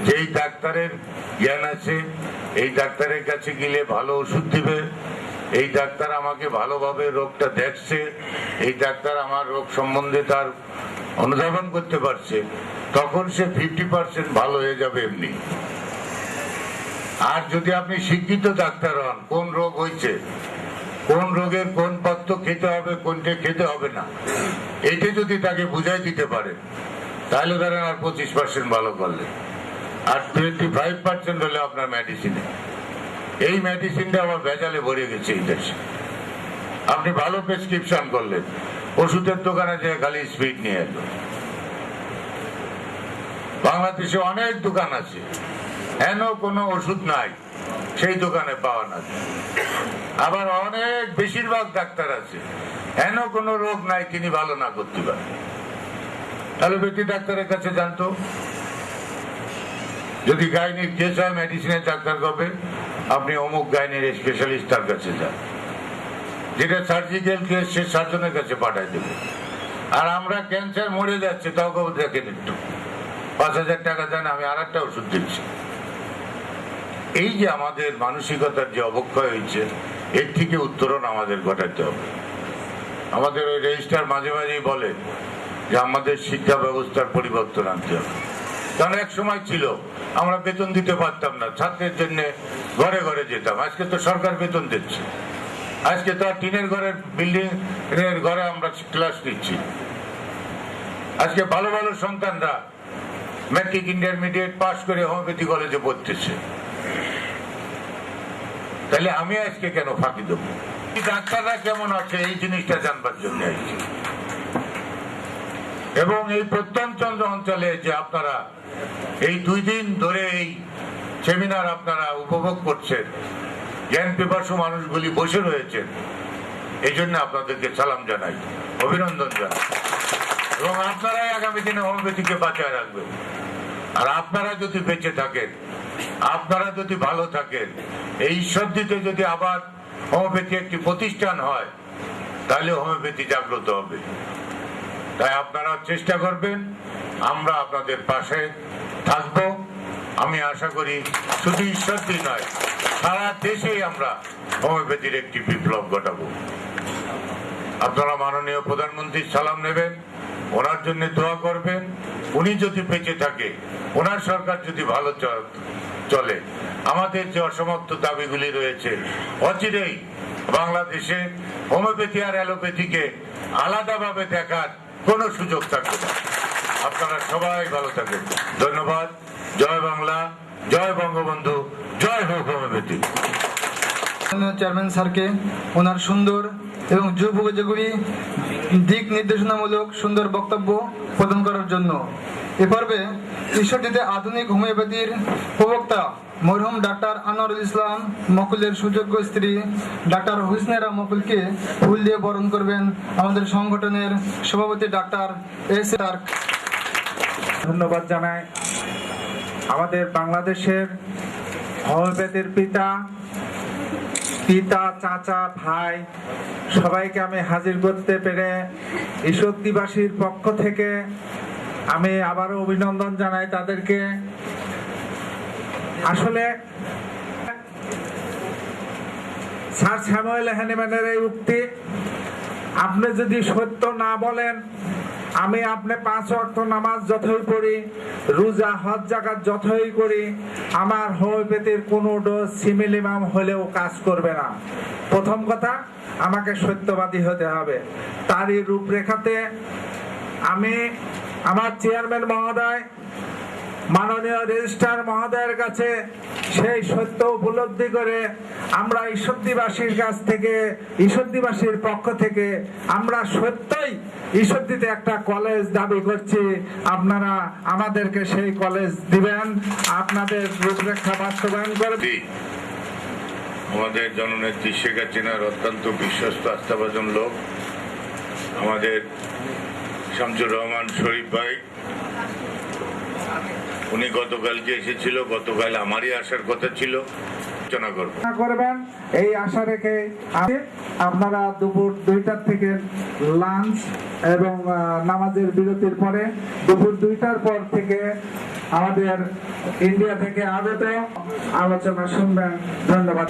যে এই ডাক্তারের জ্ঞান আছে, এই ডাক্তারের কাছে গেলে ভালো ওষুধ দিবে, এই ডাক্তার আমাকে ভালোভাবে রোগটা দেখছে, এই ডাক্তার আমার রোগ সম্বন্ধে তার অনুধাবন করতে পারছে, তখন সে 50% ভালো হয়ে যাবে এমনি। আর যদি আপনি শিক্ষিত ডাক্তার হন, কোন রোগ হয়েছে, কোন রোগের কোন পথ্য খেতে হবে, কোনটা খেতে হবে না, এটা যদি তাকে বুঝাই দিতে পারে, তাহলে ধরেন আর 25% ভালো করলে, আর 25% হলে আপনার মেডিসিনে। এই মেডিসিনটা আবার ভেজালে ভরে গেছে এই দেশে। আপনি ভালো প্রেসক্রিপশন করলেন, ওষুধের দোকানে যে খালি স্পিড নিয়ে এলো। বাংলাদেশে অনেক দোকান আছে, হেন কোনো ওষুধ নাই সেই দোকানে পাওয়া না যায়। আবার অনেক বেশিরভাগ ডাক্তার আছে, হেন কোনো রোগ নাই তিনি ভালো না করতে পারেন। অ্যালোপ্যাথি ডাক্তারের কাছে জানতো, যদি গাইনির কেস হয় মেডিসিনের ডাক্তার করবে, আপনি অমুক গাইনির স্পেশালিস্ট তার কাছে যান। যেটা সার্জিক্যাল কেস সে সার্জনের কাছে পাঠায় দেবে। আর আমরা ক্যান্সার মরে যাচ্ছে, তাও কেউ দেখেন একটু 5,000 টাকা দেন, আমি আর একটা ওষুধ দিচ্ছি। এই যে আমাদের মানসিকতার যে অবক্ষয় হয়েছে, এর থেকে উত্তরণ আমাদের ঘটাতে হবে। আমাদের ওই রেজিস্ট্রার মাঝে মাঝেই বলে যে আমাদের শিক্ষা ব্যবস্থার পরিবর্তন আনতে হবে। কারণ এক সময় ছিল আমরা বেতন দিতে পারতাম না, ছাত্রের জন্য ঘরে ঘরে যেতাম। আজকে তো সরকার বেতন দিচ্ছে, আজকে তো আর টিনের ঘরের বিল্ডিং এর ঘরে আমরা ক্লাস নিচ্ছি। আজকে ভালো ভালো সন্তানরা ম্যাট্রিক ইন্টারমিডিয়েট পাস করে হোমিওপ্যাথি কলেজে পড়তেছে। তাহলে আমি আজকে কেন ফাঁকি দেবো? ডাক্তাররা কেমন আছে এই জিনিসটা জানবার জন্য আসছি। এবং এই প্রত্যন্ত অঞ্চলে যে আপনারা এই 2 দিন ধরে এই সেমিনার আপনারা উপভোগ করছেন, জ্ঞান পিপাসু মানুষগুলি বসে রয়েছেন, এই জন্য আপনাদেরকে সালাম জানাই, অভিনন্দন জানাই। এবং আপনারাই আগামী দিনে হোমিওপ্যাথিকে বাঁচায় রাখবেন। আর আপনারা যদি বেঁচে থাকেন, আপনারা যদি ভালো থাকেন, এই ঈশ্বরদীতে যদি আবার হোমিওপ্যাথি একটি প্রতিষ্ঠান হয়, তাহলে হোমিওপ্যাথি জাগ্রত হবে। তাই আপনারা চেষ্টা করবেন, আমরা আপনাদের পাশে থাকব। আমি আশা করি শুধু ঈশ্বরদী নয়, সারা দেশেই আমরা হোমিওপ্যাথির একটি বিপ্লব ঘটাবো। আপনারা মাননীয় প্রধানমন্ত্রীর সালাম নেবেন, ওনার জন্য দোয়া করবেন। উনি যদি বেঁচে থাকে, ওনার সরকার যদি ভালো চলে, আমাদের যে অসমাপ্ত দাবিগুলি রয়েছে, অচিরেই বাংলাদেশে হোমিওপ্যাথি আর অ্যালোপ্যাথিকে আলাদাভাবে দেখার কোনো সুযোগ থাকবে না। আপনারা সবাই ভালো থাকেন। ধন্যবাদ। জয় বাংলা, জয় বঙ্গবন্ধু, জয় হোক হোমিওপ্যাথি। চেয়ারম্যান স্যারকে ওনার সুন্দর এবং যুগোপযোগী দিক নির্দেশনামূলক সুন্দর বক্তব্য প্রদান করার জন্য। এ পর্বে ঈশ্বরদীতে আধুনিক হোমিওপ্যাথির প্রবক্তা মরহুম ডাক্তার আনোয়ারুল ইসলাম মকুলের সুযোগ্য স্ত্রী ডাক্তার হুসনেরা মকুলকে ফুল দিয়ে বরণ করবেন আমাদের সংগঠনের সভাপতি ডাক্তার এস আর। ধন্যবাদ জানাই আমাদের বাংলাদেশের হোমিওপ্যাথির পিতা, চাচা, ভাই সবাইকে আমি হাজির করতে পেরে ঈশ্বরদীবাসীর পক্ষ থেকে আমি আবারও অভিনন্দন জানাই তাদেরকে। আসলে স্যার স্যামুয়েল হ্যানিম্যানের এই উক্তি, আপনি যদি সত্য না বলেন, আমি আপনি 5 ওয়াক্ত নামাজ যতই পড়ি, রোজা হজ জাকাত যতই করি, আমার হোমিওপ্যাথির কোনো ডোজ সিমিলিমাম হলেও কাজ করবে না। প্রথম কথা, আমাকে সত্যবাদী হতে হবে। তারই রূপরেখাতে আমি আমার চেয়ারম্যান মহোদয়, মাননীয় রেজিস্ট্রার মহোদয়ের কাছে সেই সত্য উপলব্ধি করে আমরা ঈশ্বরদীবাসীর কাছ থেকে, ঈশ্বরদীবাসীর পক্ষ থেকে আমরা সত্যই ঈশ্বরদীতে একটা কলেজ দাবি করছি। আপনারা আমাদেরকে সেই কলেজ দিবেন, আপনাদের রূপরেখা বাস্তবায়ন করবেন। আমাদের জননেত্রী শেখ হাসিনার অত্যন্ত বিশ্বস্ত আস্থাভাজন লোক আমাদের শামসুর রহমান শরীফ ভাই, উনি গতকালকে এসেছিল। গতকাল আমারই আসার কথা ছিল, আলোচনা করবেন এই আশা রেখে আপনারা দুপুর 2টা থেকে লাঞ্চ এবং নামাজের বিরতির পরে দুপুর 2টার পর থেকে আমাদের ইন্ডিয়া থেকে আগত আলোচনা শুনবেন। ধন্যবাদ।